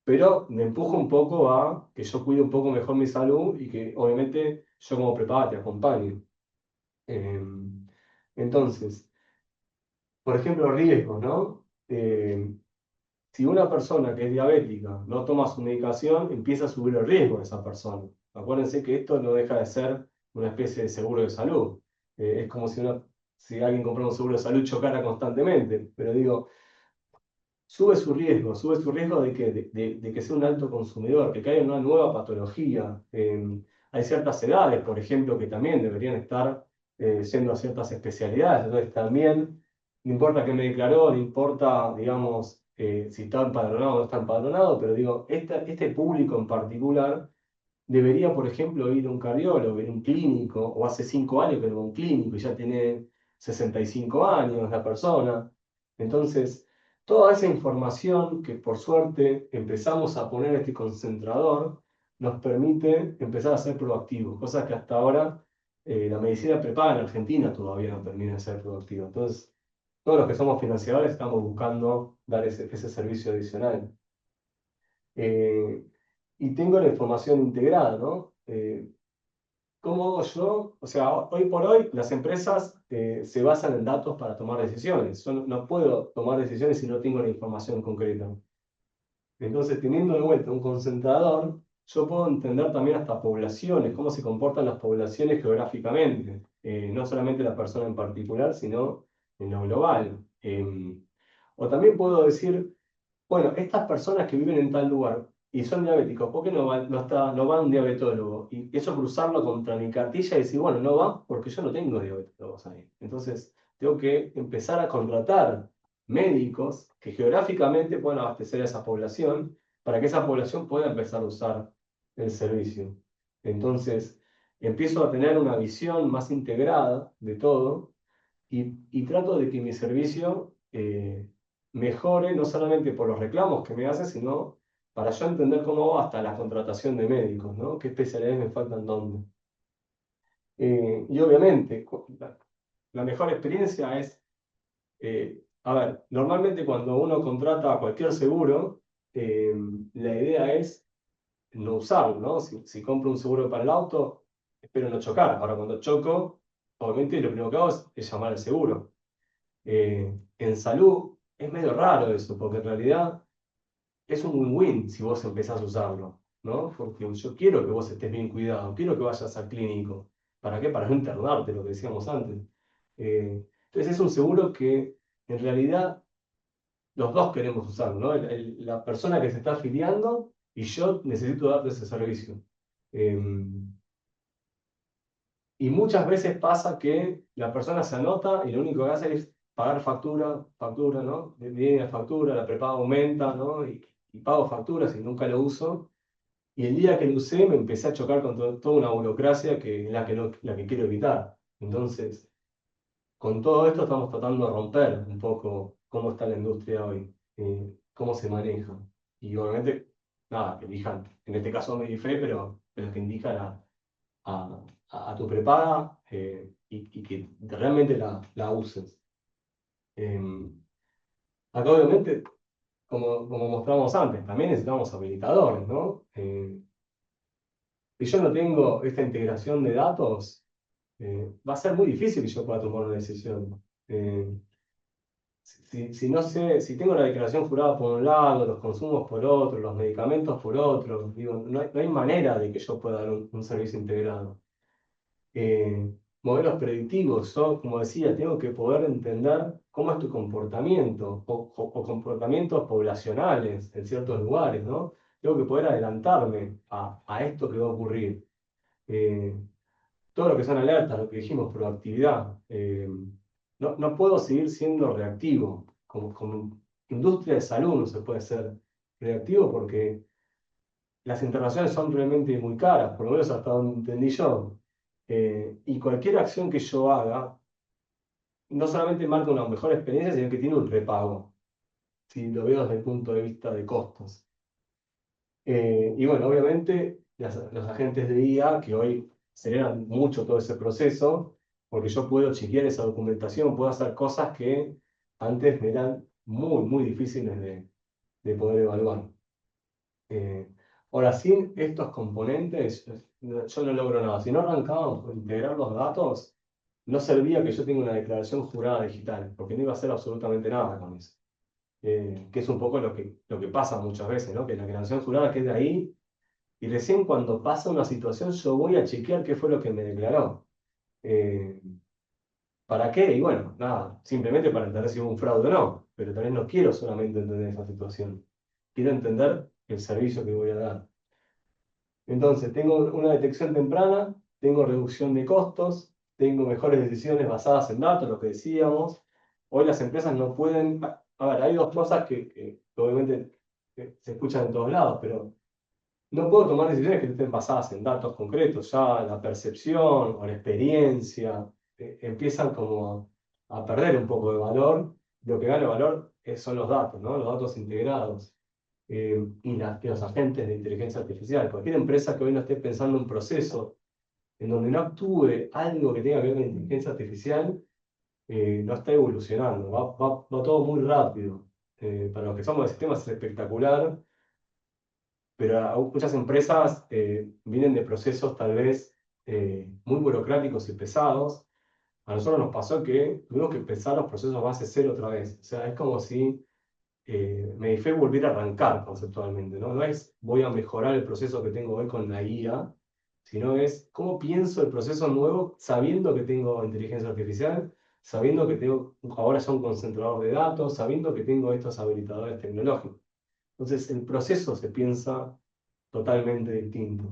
pero me empujo un poco a que yo cuide un poco mejor mi salud y que obviamente yo como prepaga te acompañe. Eh, entonces, por ejemplo, riesgos, ¿no? Si una persona que es diabética no toma su medicación, empieza a subir el riesgo de esa persona. Acuérdense que esto no deja de ser una especie de seguro de salud. Es como si alguien comprara un seguro de salud chocara constantemente, pero digo, sube su riesgo de que sea un alto consumidor, que caiga en una nueva patología. Hay ciertas edades, por ejemplo, que también deberían estar yendo a ciertas especialidades, entonces también, no importa qué me declaró, no importa, digamos, si está empadronado o no está empadronado, pero digo, este público en particular debería, por ejemplo, ir a un cardiólogo, ir a un clínico, o hace 5 años que no va a un clínico y ya tiene 65 años la persona. Entonces, toda esa información que por suerte empezamos a poner este concentrador nos permite empezar a ser proactivos, cosas que hasta ahora la medicina prepaga en Argentina todavía no termina de ser proactiva. Entonces, todos los que somos financiadores estamos buscando dar ese servicio adicional. Eh, y tengo la información integrada, ¿no? ¿Cómo hago yo? O sea, hoy por hoy las empresas se basan en datos para tomar decisiones. Yo no puedo tomar decisiones si no tengo la información concreta. Entonces, teniendo de vuelta un concentrador, yo puedo entender también hasta poblaciones, cómo se comportan las poblaciones geográficamente. No solamente la persona en particular, sino en lo global. O también puedo decir, bueno, estas personas que viven en tal lugar y son diabéticos, ¿por qué no va un diabetólogo? Y eso cruzarlo contra mi cartilla y decir, bueno, no va porque yo no tengo diabetólogos ahí. Entonces, tengo que empezar a contratar médicos que geográficamente puedan abastecer a esa población para que esa población pueda empezar a usar el servicio. Entonces, empiezo a tener una visión más integrada de todo y trato de que mi servicio mejore no solamente por los reclamos que me hace, sino para yo entender cómo va hasta la contratación de médicos, ¿no? ¿Qué especialidades me faltan dónde? Y obviamente, la mejor experiencia es, a ver, normalmente cuando uno contrata cualquier seguro, la idea es no usarlo, ¿no? Si compro un seguro para el auto, espero no chocar. Ahora cuando choco, obviamente lo primero que hago es llamar al seguro. En salud es medio raro eso, porque en realidad es un win-win si vos empezás a usarlo, ¿no? Porque yo quiero que vos estés bien cuidado, quiero que vayas al clínico. ¿Para qué? Para no internarte, lo que decíamos antes. Entonces es un seguro que en realidad los dos queremos usarlo, ¿no? La persona que se está afiliando y yo necesito darte ese servicio. Y muchas veces pasa que la persona se anota y lo único que hace es pagar factura, ¿no? Viene la factura, la prepaga aumenta, ¿no? Y pago facturas y nunca lo uso. Y el día que lo usé me empecé a chocar con toda una burocracia la que quiero evitar. Entonces, con todo esto estamos tratando de romper un poco cómo está la industria hoy, cómo se maneja. Y obviamente, nada, que elijan, en este caso Medifre, pero que indican a tu prepaga y que realmente la uses. Acá obviamente, como mostramos antes, también necesitamos habilitadores, ¿no? Si yo no tengo esta integración de datos, va a ser muy difícil que yo pueda tomar una decisión. Si no sé, si tengo la declaración jurada por un lado, los consumos por otro, los medicamentos por otro, digo, no hay manera de que yo pueda dar un servicio integrado. Modelos predictivos, yo, como decía, tengo que poder entender cómo es tu comportamiento o comportamientos poblacionales en ciertos lugares, ¿no? Tengo que poder adelantarme a esto que va a ocurrir. Eh, Todo lo que son alertas, lo que dijimos, proactividad. No puedo seguir siendo reactivo. Como industria de salud no se puede ser reactivo porque las internacionales son realmente muy caras, por lo menos hasta donde entendí yo. Y cualquier acción que yo haga, no solamente marca una mejor experiencia, sino que tiene un repago, si lo veo desde el punto de vista de costos. Y bueno, obviamente los agentes de IA que hoy aceleran mucho todo ese proceso, porque yo puedo chequear esa documentación, puedo hacer cosas que antes me eran muy difíciles de poder evaluar. Ahora, sin estos componentes, yo no logro nada. Si no arrancábamos por integrar los datos, no servía que yo tenga una declaración jurada digital, porque no iba a hacer absolutamente nada con eso. Que es un poco lo que pasa muchas veces, ¿no? Que la declaración jurada queda ahí y recién cuando pasa una situación yo voy a chequear qué fue lo que me declaró. Eh, ¿Para qué? Y bueno, nada, simplemente para entender si hubo un fraude o no, pero también no quiero solamente entender esa situación. Quiero entender el servicio que voy a dar. Entonces, tengo una detección temprana, tengo reducción de costos, tengo mejores decisiones basadas en datos, lo que decíamos. Hoy las empresas no pueden... A ver, hay dos cosas que obviamente se escuchan en todos lados, pero no puedo tomar decisiones que estén basadas en datos concretos. Ya la percepción o la experiencia empiezan como a perder un poco de valor. Lo que gana valor son los datos, ¿no? Los datos integrados y los agentes de inteligencia artificial. Cualquier empresa que hoy no esté pensando un proceso en donde no actúe algo que tenga que ver con inteligencia artificial, no está evolucionando. Va todo muy rápido. Para los que somos de sistemas es espectacular, pero muchas empresas vienen de procesos tal vez muy burocráticos y pesados. A nosotros nos pasó que tuvimos que empezar los procesos base cero otra vez. O sea, es como si Medifé volviera a arrancar conceptualmente, ¿no? No es voy a mejorar el proceso que tengo hoy con la IA, sino es cómo pienso el proceso nuevo sabiendo que tengo inteligencia artificial, sabiendo que tengo ahora ya un concentrador de datos, sabiendo que tengo estos habilitadores tecnológicos. Entonces, el proceso se piensa totalmente distinto.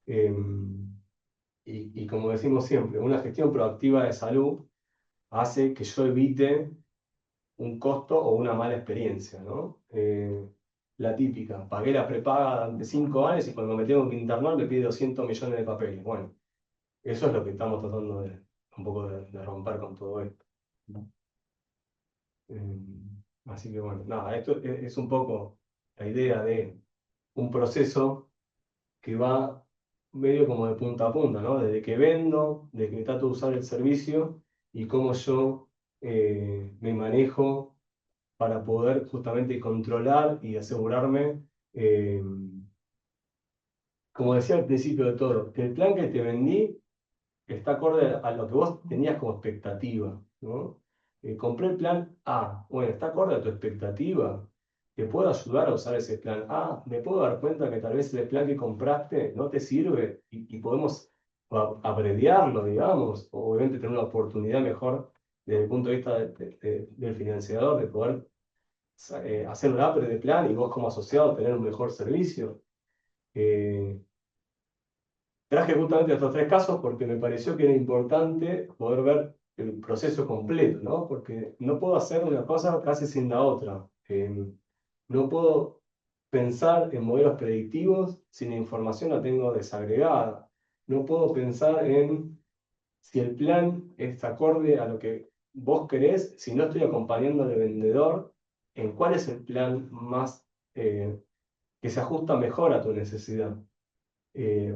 Eh, y como decimos siempre, una gestión proactiva de salud hace que yo evite un costo o una mala experiencia, ¿no? La típica, pagué la prepaga durante 5 años y cuando me tengo que internar me pide 200 millones de papeles. Bueno, eso es lo que estamos tratando un poco de romper con todo esto, ¿no? Así que bueno, nada, esto es un poco la idea de un proceso que va medio como de punta a punta, ¿no? Desde que vendo, desde que trato de usar el servicio y cómo yo me manejo para poder justamente controlar y asegurarme, como decía al principio de todo, que el plan que te vendí está acorde a lo que vos tenías como expectativa, ¿no? Compré el plan A, bueno, está acorde a tu expectativa, te puedo ayudar a usar ese plan A, me puedo dar cuenta que tal vez el plan que compraste no te sirve y podemos abreviarlo, digamos, o obviamente tener una oportunidad mejor desde el punto de vista del financiador de poder hacer un upgrade de plan y vos como asociado tener un mejor servicio. Eh, Traje justamente estos 3 casos porque me pareció que era importante poder ver el proceso completo, ¿no? Porque no puedo hacer una cosa casi sin la otra. No puedo pensar en modelos predictivos si la información la tengo desagregada. No puedo pensar en si el plan es acorde a lo que vos querés, si no estoy acompañando al vendedor en cuál es el plan más que se ajusta mejor a tu necesidad.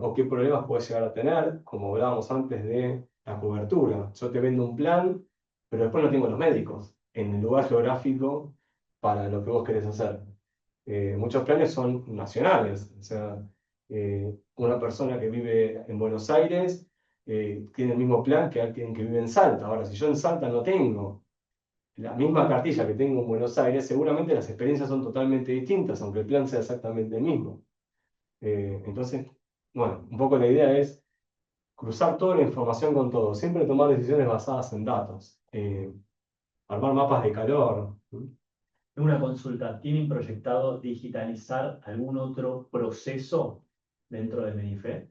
O qué problemas puedes llegar a tener, como hablábamos antes de la cobertura. Yo te vendo un plan, pero después no tengo los médicos en el lugar geográfico para lo que vos querés hacer. Muchos planes son nacionales, o sea, una persona que vive en Buenos Aires tiene el mismo plan que alguien que vive en Salta. Ahora, si yo en Salta no tengo la misma cartilla que tengo en Buenos Aires, seguramente las experiencias son totalmente distintas, aunque el plan sea exactamente el mismo. Entonces, bueno, un poco la idea es cruzar toda la información con todo, siempre tomar decisiones basadas en datos, armar mapas de calor. Una consulta, ¿tienen proyectado digitalizar algún otro proceso dentro de Medife?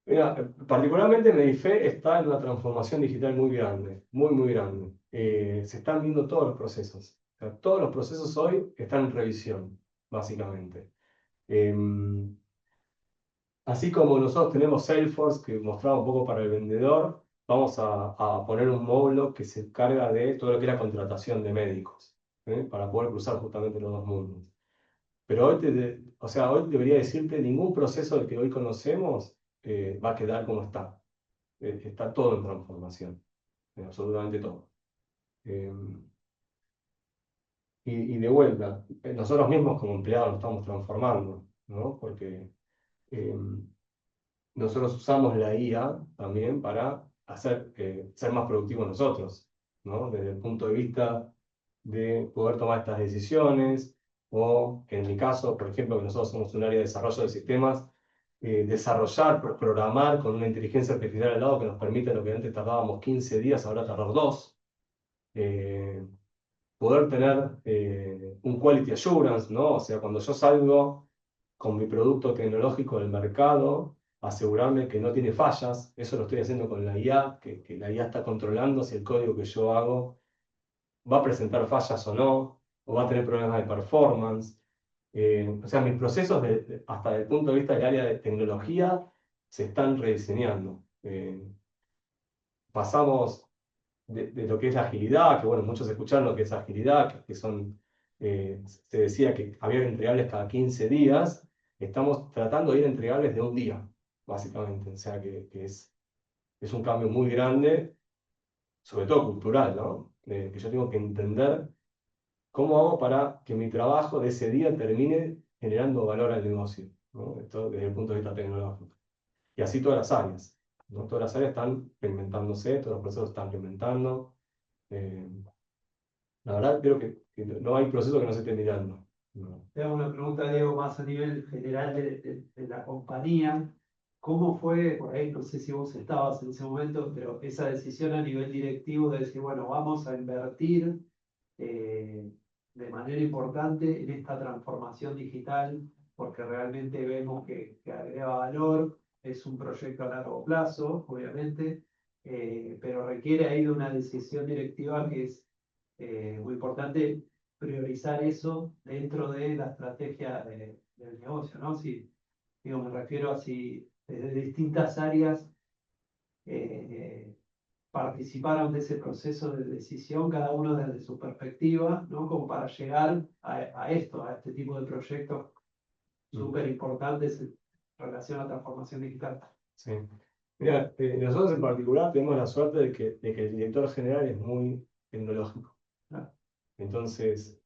Mira, particularmente Medife está en una transformación digital muy grande, muy, muy grande. Se están viendo todos los procesos. O sea, todos los procesos hoy están en revisión, básicamente. Así como nosotros tenemos Salesforce, que mostraba un poco para el vendedor, vamos a poner un módulo que se encarga de todo lo que es la contratación de médicos, para poder cruzar justamente los dos mundos. Pero hoy, o sea, hoy debería decirte, ningún proceso del que hoy conocemos va a quedar como está. Está todo en transformación, absolutamente todo. Eh, y de vuelta, nosotros mismos como empleados nos estamos transformando, ¿no? Porque nosotros usamos la IA también para ser más productivos nosotros, ¿no? Desde el punto de vista de poder tomar estas decisiones, o en mi caso, por ejemplo, que nosotros somos un área de desarrollo de sistemas, desarrollar, programar con una inteligencia artificial al lado que nos permite lo que antes tardábamos 15 días, ahora tardar 2. Poder tener un quality assurance, ¿no? O sea, cuando yo salgo con mi producto tecnológico del mercado, asegurarme que no tiene fallas. Eso lo estoy haciendo con la IA, que la IA está controlando si el código que yo hago va a presentar fallas o no, o va a tener problemas de performance. O sea, mis procesos, hasta desde el punto de vista del área de tecnología, se están rediseñando. Pasamos de lo que es la agilidad, que bueno, muchos escucharon lo que es agilidad, que son, se decía que había entregables cada 15 días, estamos tratando de ir a entregables de un día, básicamente. O sea que es un cambio muy grande, sobre todo cultural, ¿no? Que yo tengo que entender cómo hago para que mi trabajo de ese día termine generando valor al negocio, ¿no? Esto desde el punto de vista tecnológico. Y así todas las áreas, ¿no? Todas las áreas están reinventándose, todos los procesos están reinventando. La verdad creo que no hay proceso que no se esté mirando. No. Te hago una pregunta, Diego, más a nivel general de la compañía. ¿Cómo fue, por ahí no sé si vos estabas en ese momento, pero esa decisión a nivel directivo de decir, bueno, vamos a invertir de manera importante en esta transformación digital, porque realmente vemos que agrega valor, es un proyecto a largo plazo, obviamente, pero requiere ahí de una decisión directiva que es muy importante priorizar eso dentro de la estrategia del negocio, ¿no? Si, digo, me refiero a si desde distintas áreas participaron de ese proceso de decisión, cada uno desde su perspectiva, ¿no? Como para llegar a esto, a este tipo de proyectos súper importantes en relación a la transformación digital. Sí. Mira, nosotros en particular tenemos la suerte de que el director general es muy tecnológico. Claro. Entonces,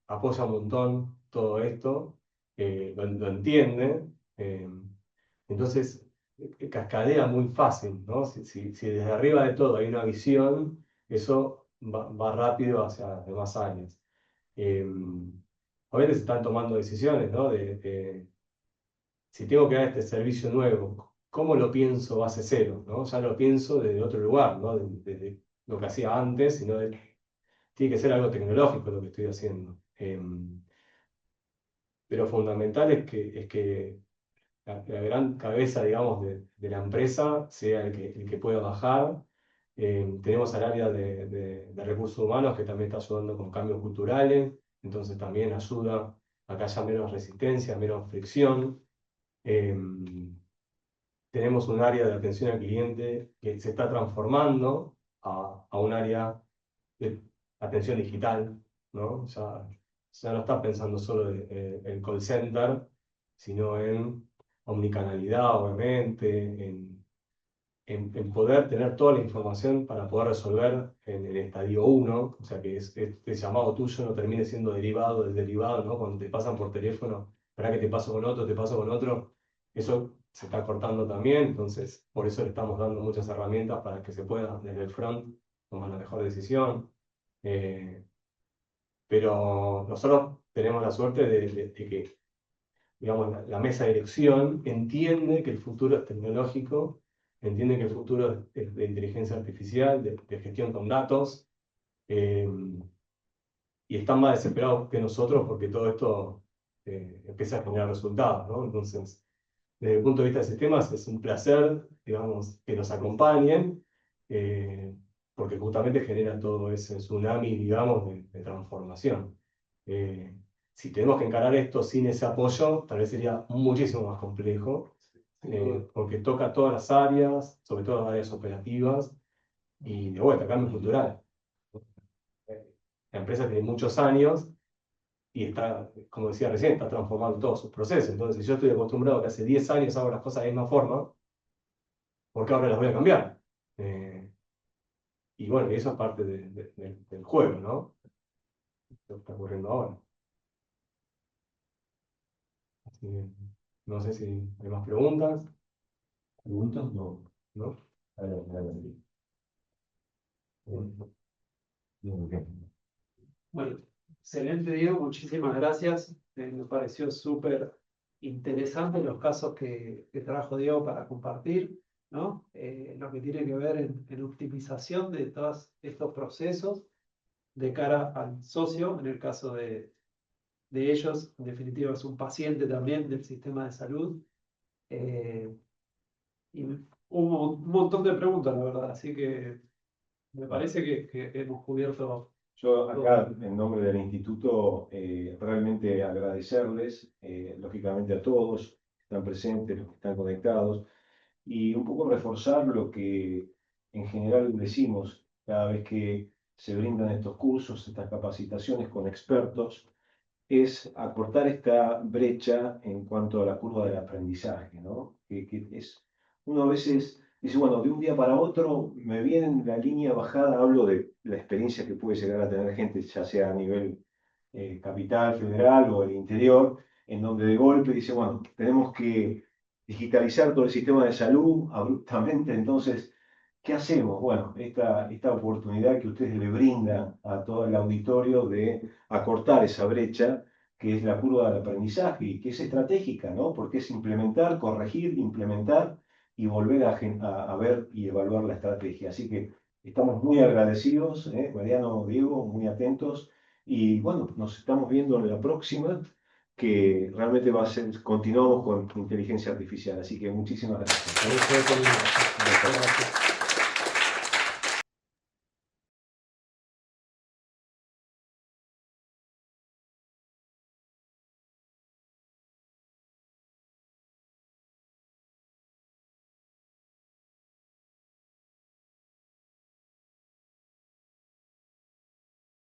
apoya un montón todo esto, lo entiende, entonces cascadea muy fácil, ¿no? Si desde arriba de todo hay una visión, eso va rápido hacia las demás áreas. Obviamente se están tomando decisiones, ¿no? Si tengo que dar este servicio nuevo, ¿cómo lo pienso base cero, ¿no? Ya lo pienso desde otro lugar, ¿no? Desde lo que hacía antes, sino tiene que ser algo tecnológico lo que estoy haciendo. Pero fundamental es que la gran cabeza, digamos, de la empresa sea el que pueda bajar. Tenemos al área de recursos humanos que también está ayudando con cambios culturales, entonces también ayuda acá haya menos resistencia, menos fricción. Tenemos un área de atención al cliente que se está transformando a un área de atención digital, ¿no? Ya no está pensando solo en call center, sino en omnicanalidad, obviamente, en poder tener toda la información para poder resolver en el estadio 1, o sea, que este llamado tuyo no termine siendo derivado del derivado, ¿no? Cuando te pasan por teléfono, ¿para que te paso con otro, te paso con otro? Eso se está cortando también, entonces por eso le estamos dando muchas herramientas para que se pueda desde el front tomar la mejor decisión. Pero nosotros tenemos la suerte de que, digamos, la mesa de dirección entiende que el futuro es tecnológico, entiende que el futuro es de inteligencia artificial, de gestión con datos, y están más desesperados que nosotros porque todo esto empieza a generar resultados, ¿no? Entonces, desde el punto de vista de sistemas, es un placer, digamos, que nos acompañen, porque justamente genera todo ese tsunami, digamos, de transformación. Si tenemos que encarar esto sin ese apoyo, tal vez sería muchísimo más complejo, porque toca todas las áreas, sobre todo las áreas operativas, y de vuelta, cambio cultural. La empresa tiene muchos años y está, como decía recién, está transformando todos sus procesos. Entonces, si yo estoy acostumbrado a que hace 10 años hago las cosas de la misma forma, ¿por qué ahora las voy a cambiar? Y bueno, eso es parte del juego, ¿no? Lo que está ocurriendo ahora. Así que, no sé si hay más preguntas. ¿Preguntas? No. ¿No? Adelante. Bueno, excelente, Diego, muchísimas gracias. Me pareció súper interesante los casos que trajo Diego para compartir, ¿no? Lo que tiene que ver en optimización de todos estos procesos de cara al socio, en el caso de ellos, en definitiva es un paciente también del sistema de salud. Y hubo un montón de preguntas, la verdad, así que me parece que hemos cubierto. Yo acá, en nombre del instituto, realmente agradecerles, lógicamente a todos que están presentes, los que están conectados, y un poco reforzar lo que en general decimos cada vez que se brindan estos cursos, estas capacitaciones con expertos, es acortar esta brecha en cuanto a la curva del aprendizaje, ¿no? Que es, uno a veces dice, bueno, de un día para otro me viene en la línea bajada, hablo de la experiencia que puede llegar a tener gente, ya sea a nivel capital, federal o del interior, en donde de golpe dice, bueno, tenemos que digitalizar todo el sistema de salud abruptamente, entonces, ¿qué hacemos? Bueno, esta oportunidad que ustedes le brindan a todo el auditorio de acortar esa brecha, que es la curva del aprendizaje y que es estratégica, ¿no? Porque es implementar, corregir, implementar y volver a ver y evaluar la estrategia. Así que estamos muy agradecidos, Mariano, Diego, muy atentos. Y bueno, nos estamos viendo en la próxima, que realmente va a ser, continuamos con inteligencia artificial. Así que muchísimas gracias. Gracias.